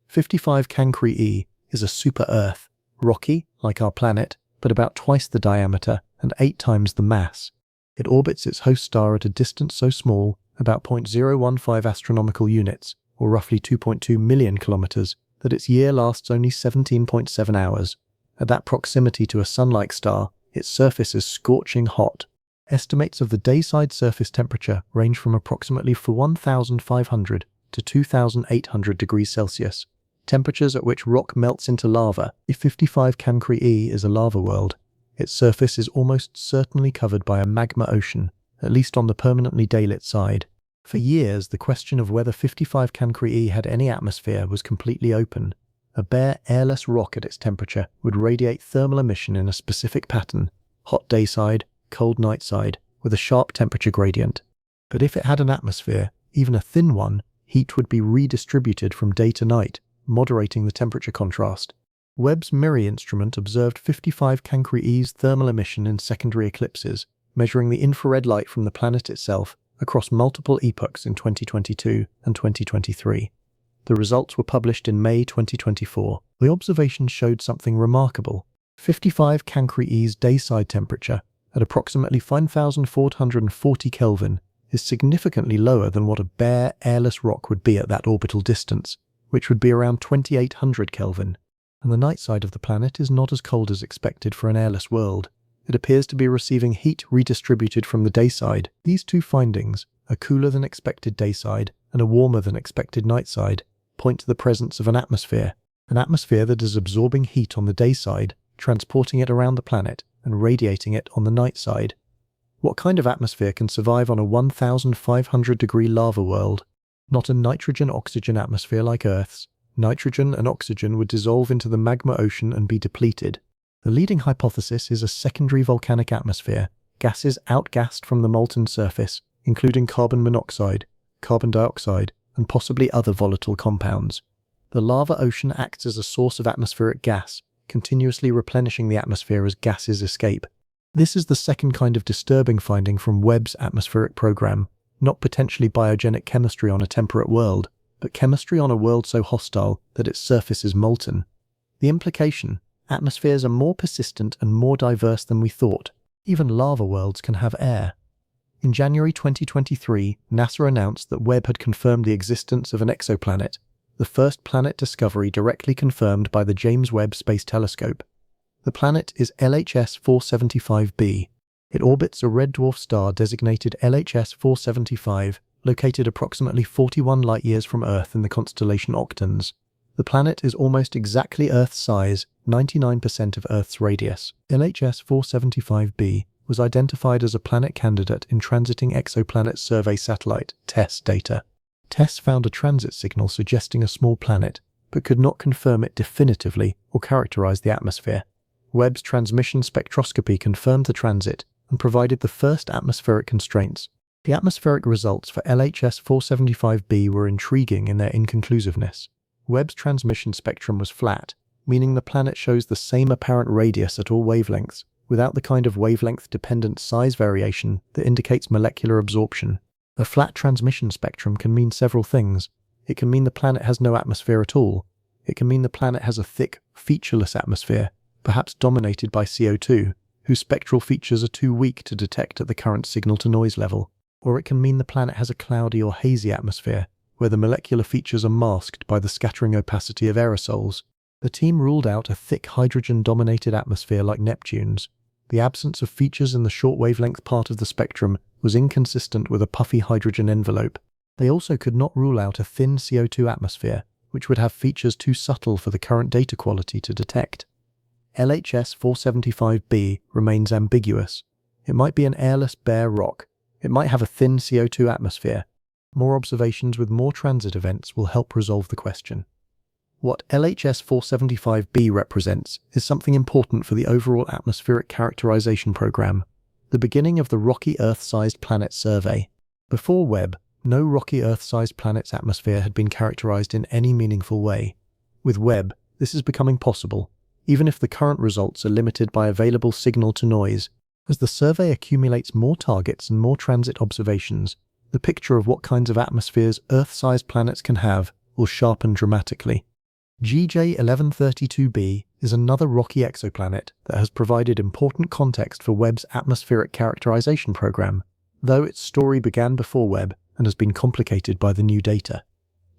Speaker 1: 55 Cancri e is a super-Earth, rocky, like our planet, but about twice the diameter and 8 times the mass. It orbits its host star at a distance so small, about 0.015 astronomical units, or roughly 2.2 million kilometers, that its year lasts only 17.7 hours. At that proximity to a sun-like star, its surface is scorching hot. Estimates of the dayside surface temperature range from approximately 1,500 to 2,800 degrees Celsius, temperatures at which rock melts into lava. If 55 Cancri e is a lava world, its surface is almost certainly covered by a magma ocean, at least on the permanently daylit side. For years, the question of whether 55 Cancri e had any atmosphere was completely open. A bare, airless rock at its temperature would radiate thermal emission in a specific pattern, hot dayside, cold nightside, with a sharp temperature gradient. But if it had an atmosphere, even a thin one, heat would be redistributed from day to night, moderating the temperature contrast. Webb's MIRI instrument observed 55 Cancri e's thermal emission in secondary eclipses, measuring the infrared light from the planet itself across multiple epochs in 2022 and 2023. The results were published in May 2024. The observations showed something remarkable. 55 Cancri e's dayside temperature, at approximately 5,440 Kelvin, is significantly lower than what a bare, airless rock would be at that orbital distance, which would be around 2,800 Kelvin. And the night side of the planet is not as cold as expected for an airless world. It appears to be receiving heat redistributed from the dayside. These two findings, a cooler than expected dayside and a warmer than expected nightside, point to the presence of an atmosphere that is absorbing heat on the dayside, transporting it around the planet, and radiating it on the night side. What kind of atmosphere can survive on a 1,500-degree lava world? Not a nitrogen-oxygen atmosphere like Earth's. Nitrogen and oxygen would dissolve into the magma ocean and be depleted. The leading hypothesis is a secondary volcanic atmosphere, gases outgassed from the molten surface, including carbon monoxide, carbon dioxide, and possibly other volatile compounds. The lava ocean acts as a source of atmospheric gas, continuously replenishing the atmosphere as gases escape. This is the second kind of disturbing finding from Webb's atmospheric program, not potentially biogenic chemistry on a temperate world, but chemistry on a world so hostile that its surface is molten. The implication: atmospheres are more persistent and more diverse than we thought. Even lava worlds can have air. In January 2023, NASA announced that Webb had confirmed the existence of an exoplanet, the first planet discovery directly confirmed by the James Webb Space Telescope. The planet is LHS 475b. It orbits a red dwarf star designated LHS 475, located approximately 41 light-years from Earth in the constellation Octans. The planet is almost exactly Earth's size, 99% of Earth's radius. LHS 475b was identified as a planet candidate in Transiting Exoplanet Survey Satellite (TESS) data. TESS found a transit signal suggesting a small planet, but could not confirm it definitively or characterize the atmosphere. Webb's transmission spectroscopy confirmed the transit and provided the first atmospheric constraints. The atmospheric results for LHS 475b were intriguing in their inconclusiveness. Webb's transmission spectrum was flat, meaning the planet shows the same apparent radius at all wavelengths, without the kind of wavelength-dependent size variation that indicates molecular absorption. A flat transmission spectrum can mean several things. It can mean the planet has no atmosphere at all. It can mean the planet has a thick, featureless atmosphere, perhaps dominated by CO2, whose spectral features are too weak to detect at the current signal-to-noise level. Or it can mean the planet has a cloudy or hazy atmosphere, where the molecular features are masked by the scattering opacity of aerosols. The team ruled out a thick hydrogen-dominated atmosphere like Neptune's. The absence of features in the short wavelength part of the spectrum was inconsistent with a puffy hydrogen envelope. They also could not rule out a thin CO2 atmosphere, which would have features too subtle for the current data quality to detect. LHS 475b remains ambiguous. It might be an airless bare rock. It might have a thin CO2 atmosphere. More observations with more transit events will help resolve the question. What LHS 475b represents is something important for the overall atmospheric characterization program, the beginning of the Rocky Earth-sized planet survey. Before Webb, no rocky Earth-sized planet's atmosphere had been characterized in any meaningful way. With Webb, this is becoming possible, even if the current results are limited by available signal-to-noise. As the survey accumulates more targets and more transit observations, the picture of what kinds of atmospheres Earth-sized planets can have will sharpen dramatically. GJ 1132b is another rocky exoplanet that has provided important context for Webb's atmospheric characterization program, though its story began before Webb and has been complicated by the new data.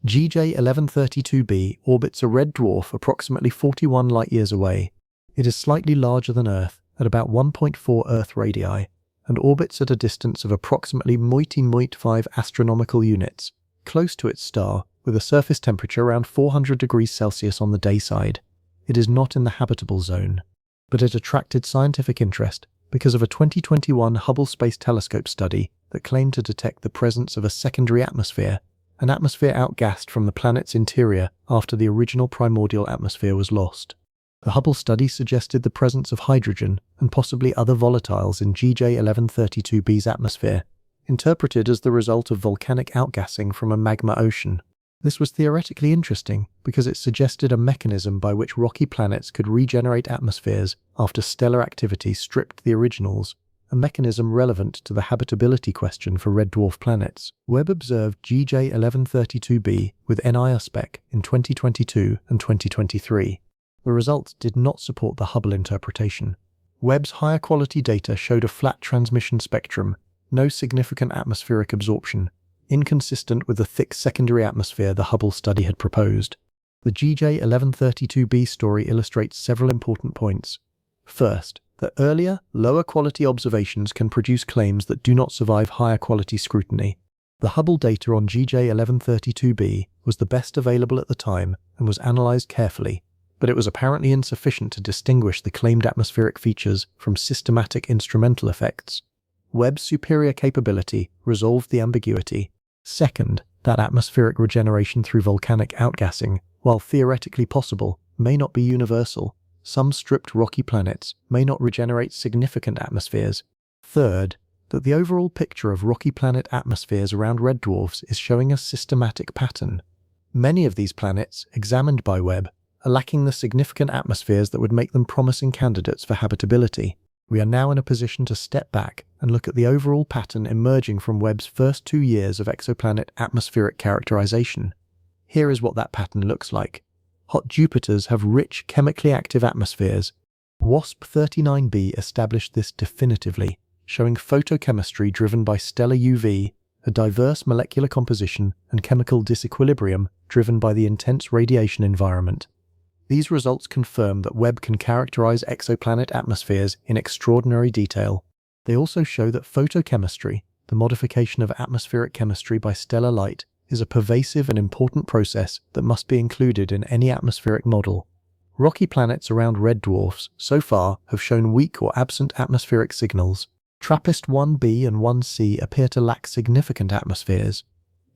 Speaker 1: GJ 1132b orbits a red dwarf approximately 41 light-years away. It is slightly larger than Earth, at about 1.4 Earth radii, and orbits at a distance of approximately 0.5 astronomical units, close to its star, with a surface temperature around 400 degrees Celsius on the day side. It is not in the habitable zone, but it attracted scientific interest because of a 2021 Hubble Space Telescope study that claimed to detect the presence of a secondary atmosphere, an atmosphere outgassed from the planet's interior after the original primordial atmosphere was lost. The Hubble study suggested the presence of hydrogen and possibly other volatiles in GJ 1132b's atmosphere, interpreted as the result of volcanic outgassing from a magma ocean. This was theoretically interesting because it suggested a mechanism by which rocky planets could regenerate atmospheres after stellar activity stripped the originals, a mechanism relevant to the habitability question for red dwarf planets. Webb observed GJ 1132b with NIRSpec in 2022 and 2023. The results did not support the Hubble interpretation. Webb's higher quality data showed a flat transmission spectrum, no significant atmospheric absorption, inconsistent with the thick secondary atmosphere the Hubble study had proposed. The GJ 1132b story illustrates several important points. First, that earlier, lower quality observations can produce claims that do not survive higher quality scrutiny. The Hubble data on GJ 1132b was the best available at the time and was analyzed carefully, but it was apparently insufficient to distinguish the claimed atmospheric features from systematic instrumental effects. Webb's superior capability resolved the ambiguity. Second, that atmospheric regeneration through volcanic outgassing, while theoretically possible, may not be universal. Some stripped rocky planets may not regenerate significant atmospheres. Third, that the overall picture of rocky planet atmospheres around red dwarfs is showing a systematic pattern. Many of these planets, examined by Webb, are lacking the significant atmospheres that would make them promising candidates for habitability. We are now in a position to step back and look at the overall pattern emerging from Webb's first 2 years of exoplanet atmospheric characterization. Here is what that pattern looks like. Hot Jupiters have rich, chemically active atmospheres. WSP-39b established this definitively, showing photochemistry driven by stellar UV, a diverse molecular composition, and chemical disequilibrium driven by the intense radiation environment. These results confirm that Webb can characterize exoplanet atmospheres in extraordinary detail. They also show that photochemistry, the modification of atmospheric chemistry by stellar light, is a pervasive and important process that must be included in any atmospheric model. Rocky planets around red dwarfs, so far, have shown weak or absent atmospheric signals. TRAPPIST-1b and 1c appear to lack significant atmospheres.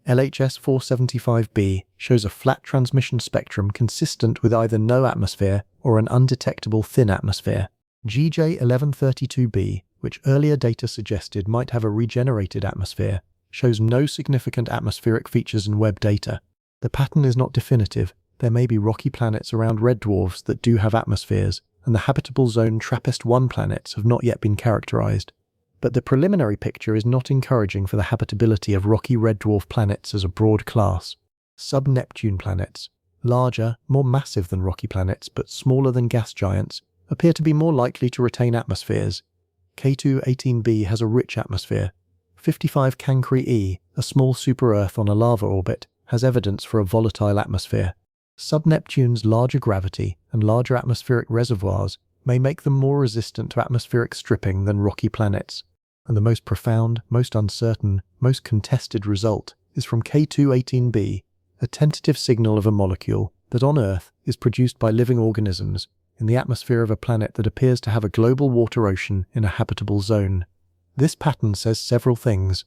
Speaker 1: LHS 475b shows a flat transmission spectrum consistent with either no atmosphere or an undetectable thin atmosphere. GJ 1132b, which earlier data suggested might have a regenerated atmosphere, shows no significant atmospheric features in Webb data. The pattern is not definitive. There may be rocky planets around red dwarfs that do have atmospheres, and the habitable zone TRAPPIST-1 planets have not yet been characterized. But the preliminary picture is not encouraging for the habitability of rocky red dwarf planets as a broad class. Sub-Neptune planets, larger, more massive than rocky planets but smaller than gas giants, appear to be more likely to retain atmospheres. K2-18b has a rich atmosphere. 55 Cancri e, a small super-Earth on a lava orbit, has evidence for a volatile atmosphere. Sub-Neptune's larger gravity and larger atmospheric reservoirs may make them more resistant to atmospheric stripping than rocky planets. And the most profound, most uncertain, most contested result is from K2-18b, a tentative signal of a molecule that on Earth is produced by living organisms in the atmosphere of a planet that appears to have a global water ocean in a habitable zone. This pattern says several things.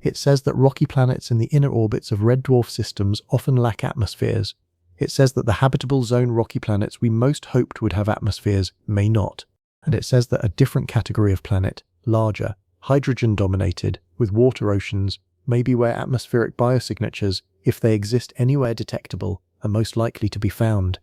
Speaker 1: It says that rocky planets in the inner orbits of red dwarf systems often lack atmospheres. It says that the habitable zone rocky planets we most hoped would have atmospheres may not. And it says that a different category of planet, larger, hydrogen-dominated, with water oceans, may be where atmospheric biosignatures, if they exist anywhere detectable, are most likely to be found.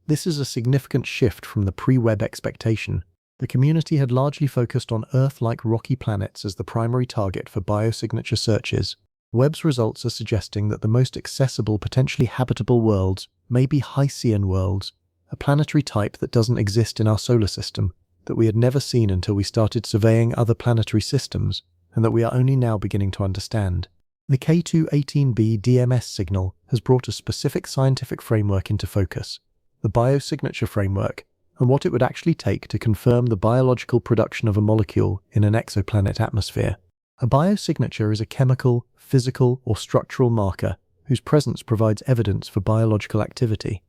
Speaker 1: This is a significant shift from the pre-Webb expectation. The community had largely focused on Earth-like rocky planets as the primary target for biosignature searches. Webb's results are suggesting that the most accessible, potentially habitable worlds may be Hycean worlds, a planetary type that doesn't exist in our solar system, that we had never seen until we started surveying other planetary systems, and that we are only now beginning to understand. The K2-18b DMS signal has brought a specific scientific framework into focus, the biosignature framework, and what it would actually take to confirm the biological production of a molecule in an exoplanet atmosphere. A biosignature is a chemical, physical, or structural marker whose presence provides evidence for biological activity.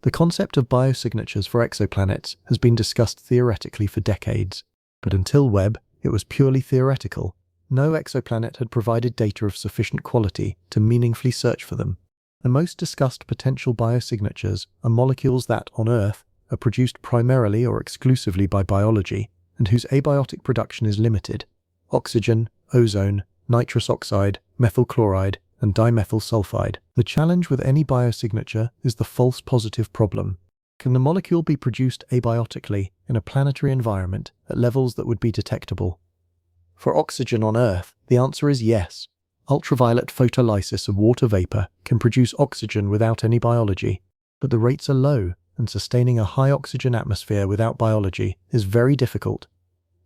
Speaker 1: The concept of biosignatures for exoplanets has been discussed theoretically for decades, but until Webb, it was purely theoretical. No exoplanet had provided data of sufficient quality to meaningfully search for them. The most discussed potential biosignatures are molecules that, on Earth, are produced primarily or exclusively by biology, and whose abiotic production is limited: oxygen, ozone, nitrous oxide, methyl chloride, and dimethyl sulfide. The challenge with any biosignature is the false positive problem. Can the molecule be produced abiotically in a planetary environment at levels that would be detectable? For oxygen on Earth, the answer is yes. Ultraviolet photolysis of water vapor can produce oxygen without any biology, but the rates are low, and sustaining a high oxygen atmosphere without biology is very difficult.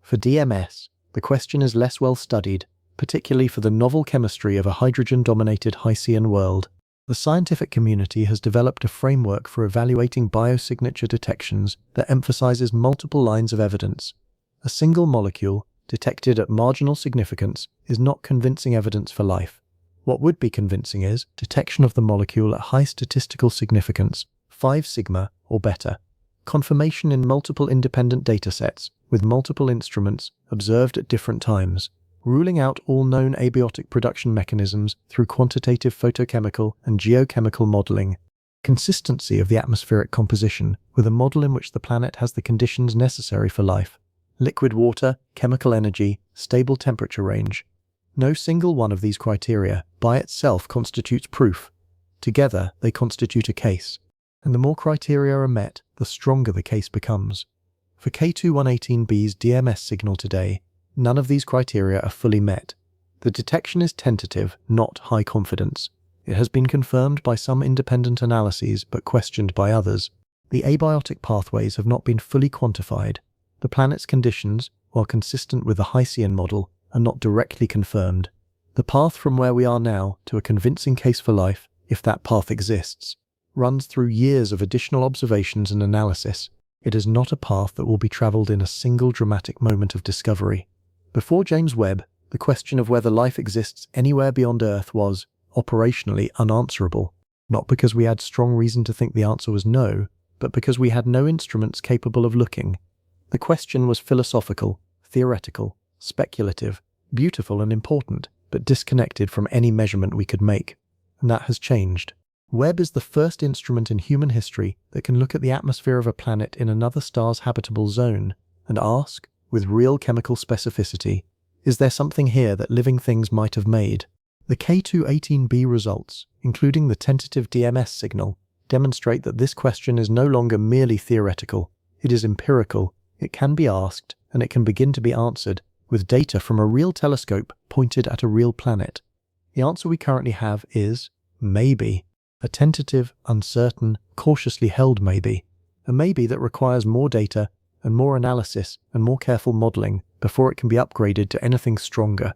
Speaker 1: For DMS, the question is less well studied, particularly for the novel chemistry of a hydrogen-dominated Hycean world. The scientific community has developed a framework for evaluating biosignature detections that emphasizes multiple lines of evidence. A single molecule, detected at marginal significance, is not convincing evidence for life. What would be convincing is detection of the molecule at high statistical significance, 5 sigma or better. Confirmation in multiple independent datasets, with multiple instruments observed at different times. Ruling out all known abiotic production mechanisms through quantitative photochemical and geochemical modeling. Consistency of the atmospheric composition with a model in which the planet has the conditions necessary for life. Liquid water, chemical energy, stable temperature range. No single one of these criteria by itself constitutes proof. Together, they constitute a case. And the more criteria are met, the stronger the case becomes. For K2-118b's DMS signal today, none of these criteria are fully met. The detection is tentative, not high confidence. It has been confirmed by some independent analyses but questioned by others. The abiotic pathways have not been fully quantified. The planet's conditions, while consistent with the Hycean model, are not directly confirmed. The path from where we are now to a convincing case for life, if that path exists, runs through years of additional observations and analysis. It is not a path that will be traveled in a single dramatic moment of discovery. Before James Webb, the question of whether life exists anywhere beyond Earth was, operationally, unanswerable, not because we had strong reason to think the answer was no, but because we had no instruments capable of looking. The question was philosophical, theoretical, speculative, beautiful and important, but disconnected from any measurement we could make. And that has changed. Webb is the first instrument in human history that can look at the atmosphere of a planet in another star's habitable zone and ask, with real chemical specificity, is there something here that living things might have made? The K2-18b results, including the tentative DMS signal, demonstrate that this question is no longer merely theoretical. It is empirical. It can be asked, and it can begin to be answered, with data from a real telescope pointed at a real planet. The answer we currently have is maybe. A tentative, uncertain, cautiously held maybe. A maybe that requires more data and more analysis and more careful modeling before it can be upgraded to anything stronger.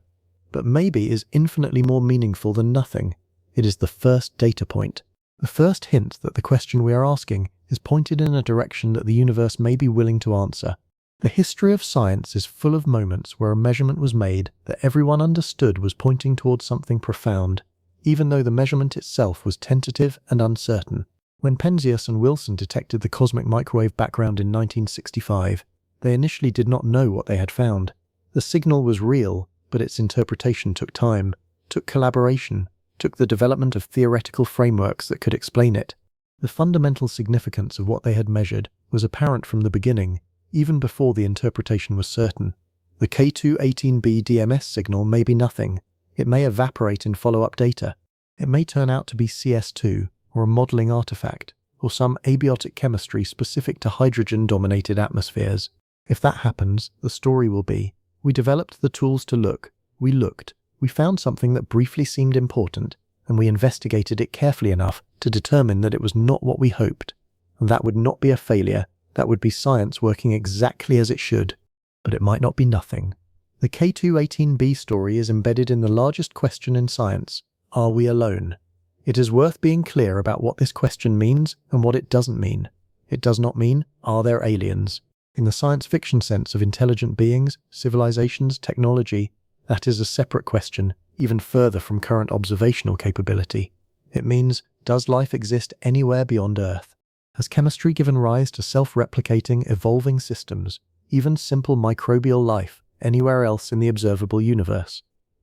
Speaker 1: But maybe is infinitely more meaningful than nothing. It is the first data point. The first hint that the question we are asking is pointed in a direction that the universe may be willing to answer. The history of science is full of moments where a measurement was made that everyone understood was pointing towards something profound, even though the measurement itself was tentative and uncertain. When Penzias and Wilson detected the cosmic microwave background in 1965, they initially did not know what they had found. The signal was real, but its interpretation took time. took collaboration, took the development of theoretical frameworks that could explain it. The fundamental significance of what they had measured was apparent from the beginning, even before the interpretation was certain. The K2-18b DMS signal may be nothing. It may evaporate in follow-up data. It may turn out to be CS2, or a modeling artifact, or some abiotic chemistry specific to hydrogen-dominated atmospheres. If that happens, the story will be, we developed the tools to look, we looked, we found something that briefly seemed important, and we investigated it carefully enough to determine that it was not what we hoped. And that would not be a failure, that would be science working exactly as it should. But it might not be nothing. The K2-18b story is embedded in the largest question in science: are we alone? It is worth being clear about what this question means and what it doesn't mean. It does not mean, are there aliens? In the science fiction sense of intelligent beings, civilizations, technology, that is a separate question, even further from current observational capability. It means, does life exist anywhere beyond Earth? Has chemistry given rise to self-replicating, evolving systems, even simple microbial life, anywhere else in the observable universe?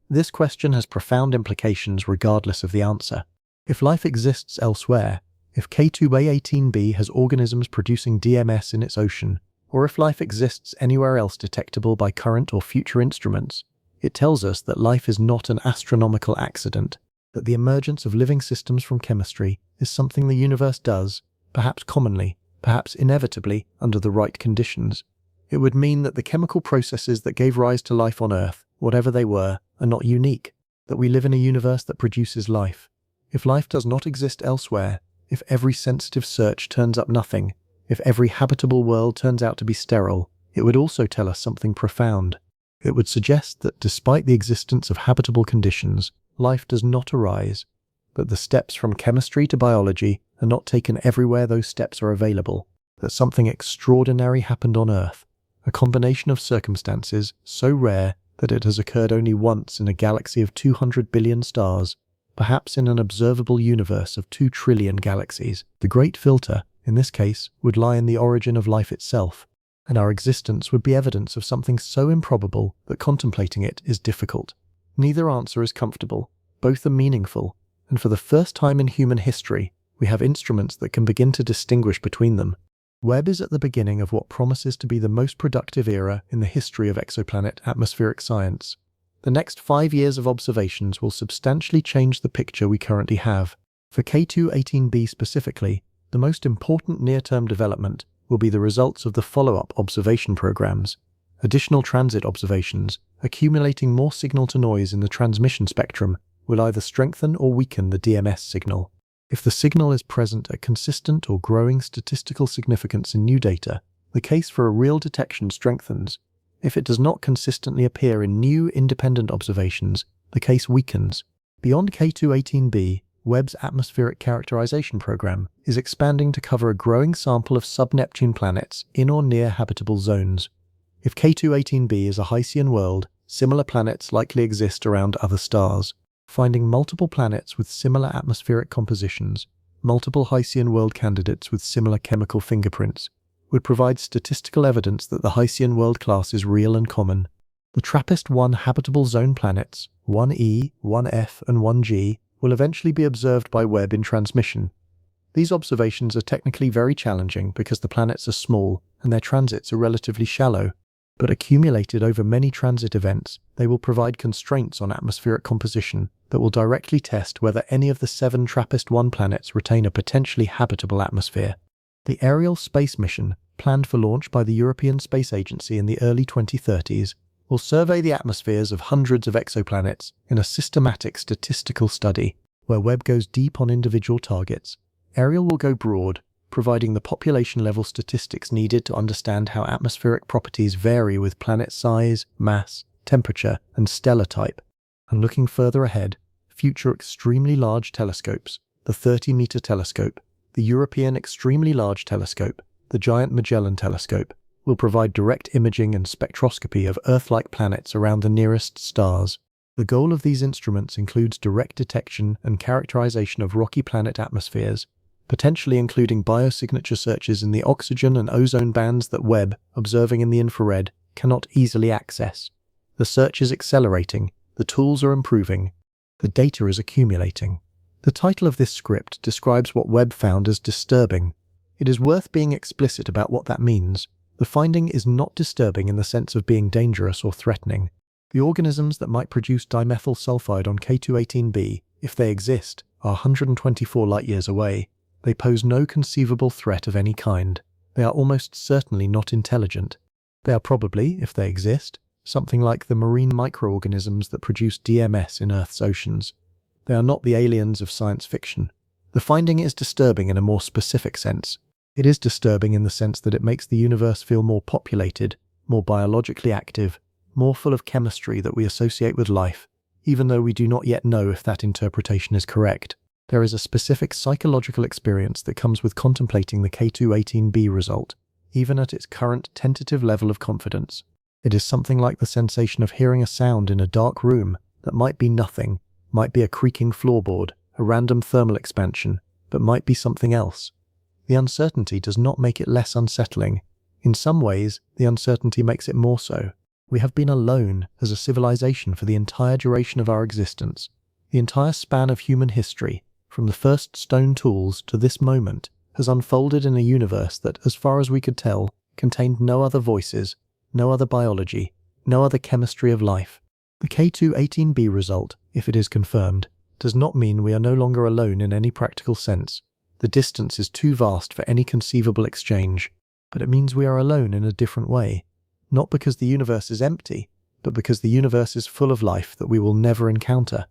Speaker 1: This question has profound implications regardless of the answer. If life exists elsewhere, if K2-18b has organisms producing DMS in its ocean, or if life exists anywhere else detectable by current or future instruments, it tells us that life is not an astronomical accident, that the emergence of living systems from chemistry is something the universe does, perhaps commonly, perhaps inevitably, under the right conditions. It would mean that the chemical processes that gave rise to life on Earth, whatever they were, are not unique, that we live in a universe that produces life. If life does not exist elsewhere, if every sensitive search turns up nothing, if every habitable world turns out to be sterile, it would also tell us something profound. It would suggest that despite the existence of habitable conditions, life does not arise, that the steps from chemistry to biology are not taken everywhere those steps are available, that something extraordinary happened on Earth, a combination of circumstances so rare that it has occurred only once in a galaxy of 200 billion stars, perhaps in an observable universe of 2 trillion galaxies. The great filter, in this case, would lie in the origin of life itself, and our existence would be evidence of something so improbable that contemplating it is difficult. Neither answer is comfortable, both are meaningful, and for the first time in human history, we have instruments that can begin to distinguish between them. Webb is at the beginning of what promises to be the most productive era in the history of exoplanet atmospheric science. The next 5 years of observations will substantially change the picture we currently have. For K2-18b specifically, the most important near-term development will be the results of the follow-up observation programs. Additional transit observations, accumulating more signal-to-noise in the transmission spectrum, will either strengthen or weaken the DMS signal. If the signal is present at consistent or growing statistical significance in new data, the case for a real detection strengthens. If it does not consistently appear in new independent observations, the case weakens. Beyond K2-18b, Webb's atmospheric characterization program is expanding to cover a growing sample of sub-Neptune planets in or near habitable zones. If K2-18b is a Hycean world, similar planets likely exist around other stars. Finding multiple planets with similar atmospheric compositions, multiple Hycean world candidates with similar chemical fingerprints, would provide statistical evidence that the Hycean world class is real and common. The TRAPPIST-1 habitable zone planets, 1E, 1F, and 1G, will eventually be observed by Webb in transmission. These observations are technically very challenging because the planets are small and their transits are relatively shallow, but accumulated over many transit events, they will provide constraints on atmospheric composition that will directly test whether any of the 7 TRAPPIST-1 planets retain a potentially habitable atmosphere. The Ariel space mission, planned for launch by the European Space Agency in the early 2030s, will survey the atmospheres of hundreds of exoplanets in a systematic statistical study, where Webb goes deep on individual targets. Ariel will go broad, providing the population-level statistics needed to understand how atmospheric properties vary with planet size, mass, temperature, and stellar type. And looking further ahead, future extremely large telescopes, the 30-meter telescope, the European Extremely Large Telescope, the Giant Magellan Telescope, will provide direct imaging and spectroscopy of Earth-like planets around the nearest stars. The goal of these instruments includes direct detection and characterization of rocky planet atmospheres, potentially including biosignature searches in the oxygen and ozone bands that Webb, observing in the infrared, cannot easily access. The search is accelerating, the tools are improving. The data is accumulating. The title of this script describes what Webb found as disturbing. It is worth being explicit about what that means. The finding is not disturbing in the sense of being dangerous or threatening. The organisms that might produce dimethyl sulfide on K2-18b, if they exist, are 124 light-years away. They pose no conceivable threat of any kind. They are almost certainly not intelligent. They are probably, if they exist, something like the marine microorganisms that produce DMS in Earth's oceans. They are not the aliens of science fiction. The finding is disturbing in a more specific sense. It is disturbing in the sense that it makes the universe feel more populated, more biologically active, more full of chemistry that we associate with life, even though we do not yet know if that interpretation is correct. There is a specific psychological experience that comes with contemplating the K2-18b result, even at its current tentative level of confidence. It is something like the sensation of hearing a sound in a dark room that might be nothing, might be a creaking floorboard, a random thermal expansion, but might be something else. The uncertainty does not make it less unsettling. In some ways, the uncertainty makes it more so. We have been alone as a civilization for the entire duration of our existence. The entire span of human history, from the first stone tools to this moment, has unfolded in a universe that, as far as we could tell, contained no other voices, no other biology, no other chemistry of life. The K2-18b result, if it is confirmed, does not mean we are no longer alone in any practical sense. The distance is too vast for any conceivable exchange, but it means we are alone in a different way. Not because the universe is empty, but because the universe is full of life that we will never encounter.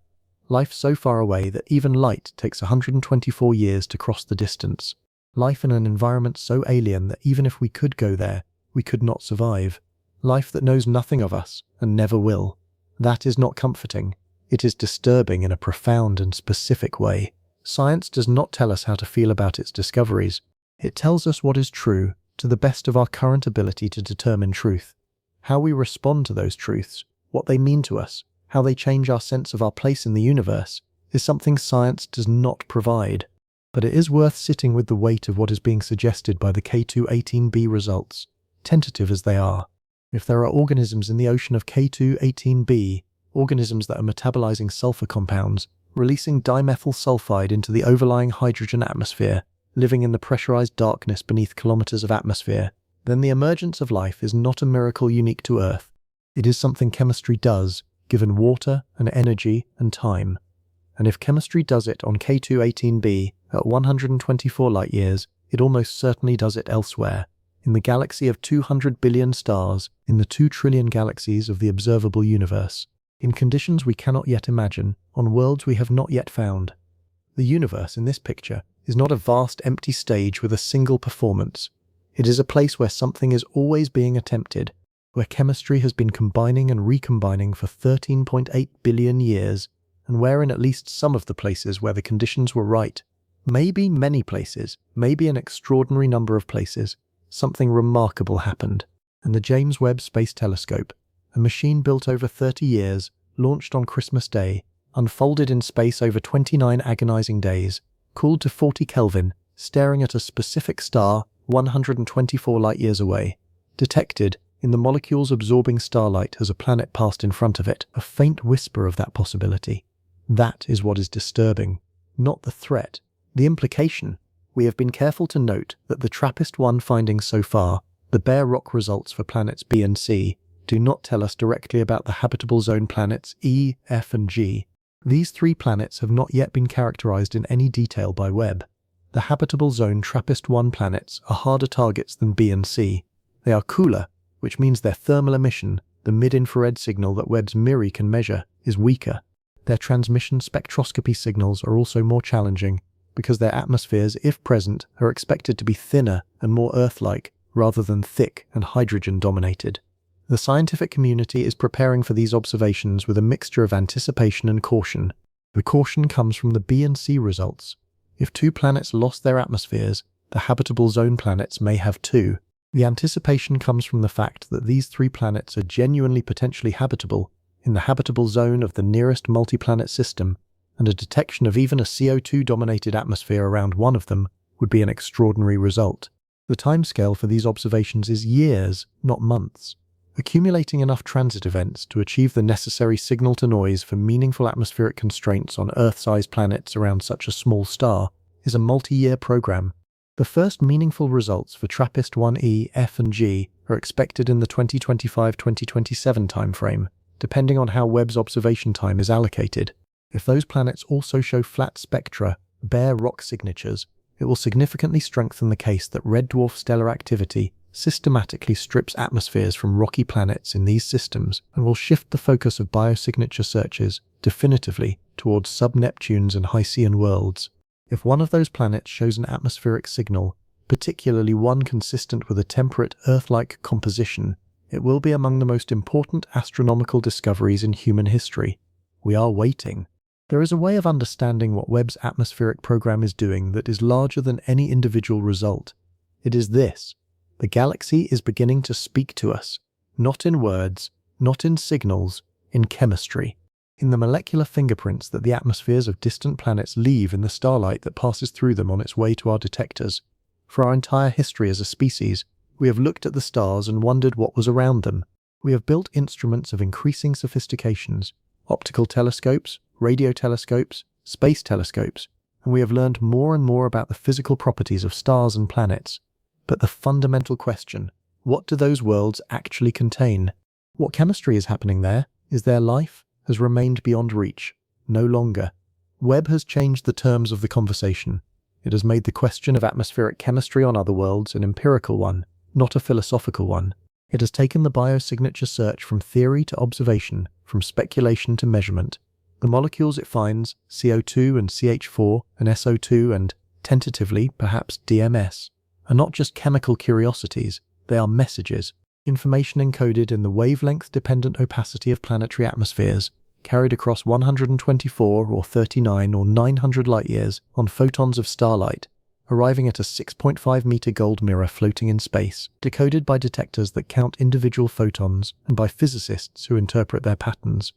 Speaker 1: Life so far away that even light takes 124 years to cross the distance. Life in an environment so alien that even if we could go there, we could not survive. Life that knows nothing of us and never will. That is not comforting. It is disturbing in a profound and specific way. Science does not tell us how to feel about its discoveries. It tells us what is true to the best of our current ability to determine truth. How we respond to those truths, what they mean to us, how they change our sense of our place in the universe, is something science does not provide. But it is worth sitting with the weight of what is being suggested by the K2-18b results, tentative as they are. If there are organisms in the ocean of K2-18b, organisms that are metabolizing sulfur compounds, releasing dimethyl sulfide into the overlying hydrogen atmosphere, living in the pressurized darkness beneath kilometers of atmosphere, then the emergence of life is not a miracle unique to Earth. It is something chemistry does, given water and energy and time. And if chemistry does it on K2-18b at 124 light-years, it almost certainly does it elsewhere, in the galaxy of 200 billion stars, in the 2 trillion galaxies of the observable universe, in conditions we cannot yet imagine, on worlds we have not yet found. The universe in this picture is not a vast empty stage with a single performance. It is a place where something is always being attempted, where chemistry has been combining and recombining for 13.8 billion years, and where in at least some of the places where the conditions were right, maybe many places, maybe an extraordinary number of places, something remarkable happened. And the James Webb Space Telescope, a machine built over 30 years, launched on Christmas Day, unfolded in space over 29 agonizing days, cooled to 40 Kelvin, staring at a specific star 124 light-years away, detected, in the molecules absorbing starlight as a planet passed in front of it, a faint whisper of that possibility. That is what is disturbing, not the threat, the implication. We have been careful to note that the TRAPPIST-1 findings so far, the bare rock results for planets B and C, do not tell us directly about the habitable zone planets E, F and G. These 3 planets have not yet been characterized in any detail by Webb. The habitable zone TRAPPIST-1 planets are harder targets than B and C. They are cooler, which means their thermal emission, the mid-infrared signal that Webb's MIRI can measure, is weaker. Their transmission spectroscopy signals are also more challenging, because their atmospheres, if present, are expected to be thinner and more Earth-like, rather than thick and hydrogen-dominated. The scientific community is preparing for these observations with a mixture of anticipation and caution. The caution comes from the B and C results. If 2 planets lost their atmospheres, the habitable zone planets may have too. The anticipation comes from the fact that these 3 planets are genuinely potentially habitable in the habitable zone of the nearest multi-planet system, and a detection of even a CO2-dominated atmosphere around one of them would be an extraordinary result. The timescale for these observations is years, not months. Accumulating enough transit events to achieve the necessary signal-to-noise for meaningful atmospheric constraints on Earth-sized planets around such a small star is a multi-year program. The first meaningful results for TRAPPIST-1e, F and G are expected in the 2025-2027 timeframe, depending on how Webb's observation time is allocated. If those planets also show flat spectra, bare rock signatures, it will significantly strengthen the case that red dwarf stellar activity systematically strips atmospheres from rocky planets in these systems and will shift the focus of biosignature searches definitively towards sub-Neptunes and Hycean worlds. If one of those planets shows an atmospheric signal, particularly one consistent with a temperate Earth-like composition, it will be among the most important astronomical discoveries in human history. We are waiting. There is a way of understanding what Webb's atmospheric program is doing that is larger than any individual result. It is this. The galaxy is beginning to speak to us, not in words, not in signals, in chemistry, in the molecular fingerprints that the atmospheres of distant planets leave in the starlight that passes through them on its way to our detectors. For our entire history as a species, we have looked at the stars and wondered what was around them. We have built instruments of increasing sophistications, optical telescopes, radio telescopes, space telescopes, and we have learned more and more about the physical properties of stars and planets. But the fundamental question, what do those worlds actually contain? What chemistry is happening there? Is there life? Has remained beyond reach. No longer. Webb has changed the terms of the conversation. It has made the question of atmospheric chemistry on other worlds an empirical one, not a philosophical one. It has taken the biosignature search from theory to observation, from speculation to measurement. The molecules it finds, CO2 and CH4 and SO2 and, tentatively, perhaps DMS, are not just chemical curiosities, they are messages, information encoded in the wavelength-dependent opacity of planetary atmospheres, carried across 124 or 39 or 900 light-years on photons of starlight, arriving at a 6.5-meter gold mirror floating in space, decoded by detectors that count individual photons and by physicists who interpret their patterns.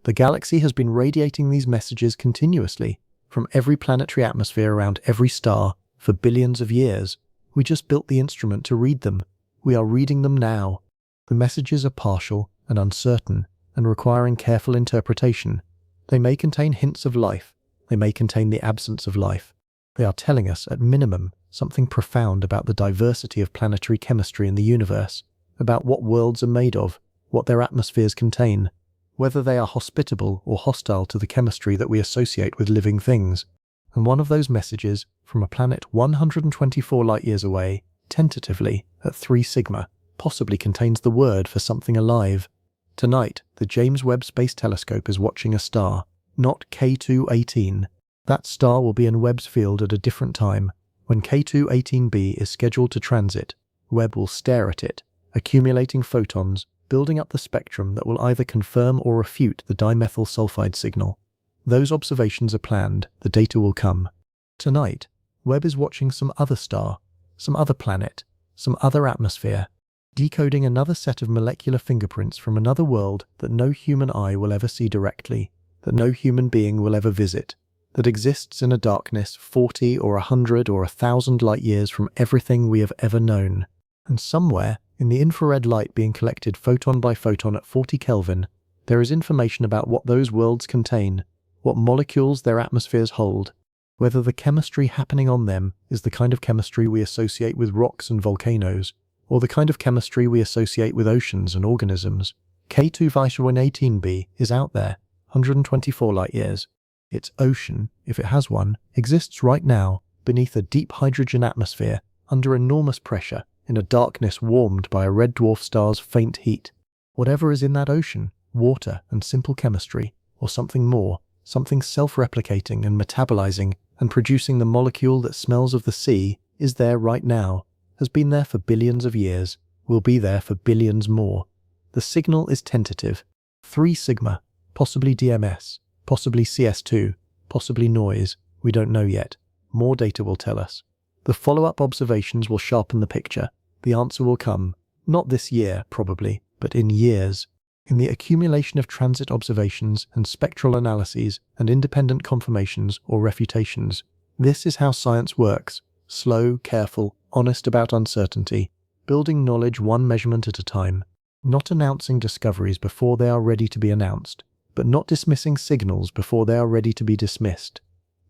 Speaker 1: The galaxy has been radiating these messages continuously, from every planetary atmosphere around every star, for billions of years. We just built the instrument to read them. We are reading them now. The messages are partial and uncertain and requiring careful interpretation. They may contain hints of life. They may contain the absence of life. They are telling us, at minimum, something profound about the diversity of planetary chemistry in the universe, about what worlds are made of, what their atmospheres contain, whether they are hospitable or hostile to the chemistry that we associate with living things. And one of those messages, from a planet 124 light-years away, tentatively, at 3 sigma, possibly contains the word for something alive. Tonight, the James Webb Space Telescope is watching a star, not K2-18. That star will be in Webb's field at a different time. When K2-18b is scheduled to transit, Webb will stare at it, accumulating photons, building up the spectrum that will either confirm or refute the dimethyl sulfide signal. Those observations are planned, the data will come. Tonight, Webb is watching some other star, some other planet, some other atmosphere, decoding another set of molecular fingerprints from another world that no human eye will ever see directly, that no human being will ever visit, that exists in a darkness 40 or 100 or 1,000 light-years from everything we have ever known. And somewhere, in the infrared light being collected photon by photon at 40 Kelvin, there is information about what those worlds contain, what molecules their atmospheres hold, whether the chemistry happening on them is the kind of chemistry we associate with rocks and volcanoes, or the kind of chemistry we associate with oceans and organisms. K2-18b is out there, 124 light-years. Its ocean, if it has one, exists right now, beneath a deep hydrogen atmosphere, under enormous pressure, in a darkness warmed by a red dwarf star's faint heat. Whatever is in that ocean, water and simple chemistry, or something more, something self-replicating and metabolizing and producing the molecule that smells of the sea, is there right now, has been there for billions of years, will be there for billions more. The signal is tentative. 3 sigma, possibly DMS, possibly CS2, possibly noise, we don't know yet. More data will tell us. The follow-up observations will sharpen the picture. The answer will come, not this year, probably, but in years. In the accumulation of transit observations and spectral analyses and independent confirmations or refutations. This is how science works. Slow, careful, honest about uncertainty, building knowledge one measurement at a time. Not announcing discoveries before they are ready to be announced, but not dismissing signals before they are ready to be dismissed.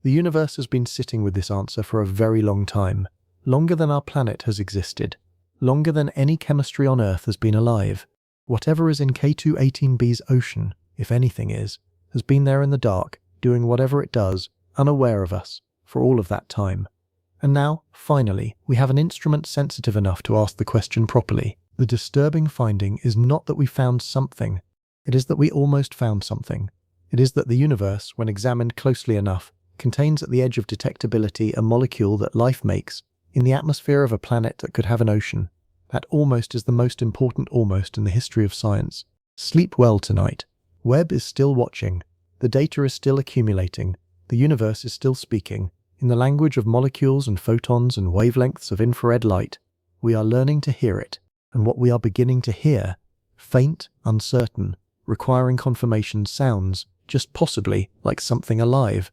Speaker 1: The universe has been sitting with this answer for a very long time, longer than our planet has existed, longer than any chemistry on Earth has been alive. Whatever is in K2-18b's ocean, if anything is, has been there in the dark, doing whatever it does, unaware of us, for all of that time. And now, finally, we have an instrument sensitive enough to ask the question properly. The disturbing finding is not that we found something, it is that we almost found something. It is that the universe, when examined closely enough, contains at the edge of detectability a molecule that life makes, in the atmosphere of a planet that could have an ocean. That almost is the most important almost in the history of science. Sleep well tonight. Webb is still watching. The data is still accumulating. The universe is still speaking. In the language of molecules and photons and wavelengths of infrared light, we are learning to hear it. And what we are beginning to hear, faint, uncertain, requiring confirmation, sounds, just possibly, like something alive.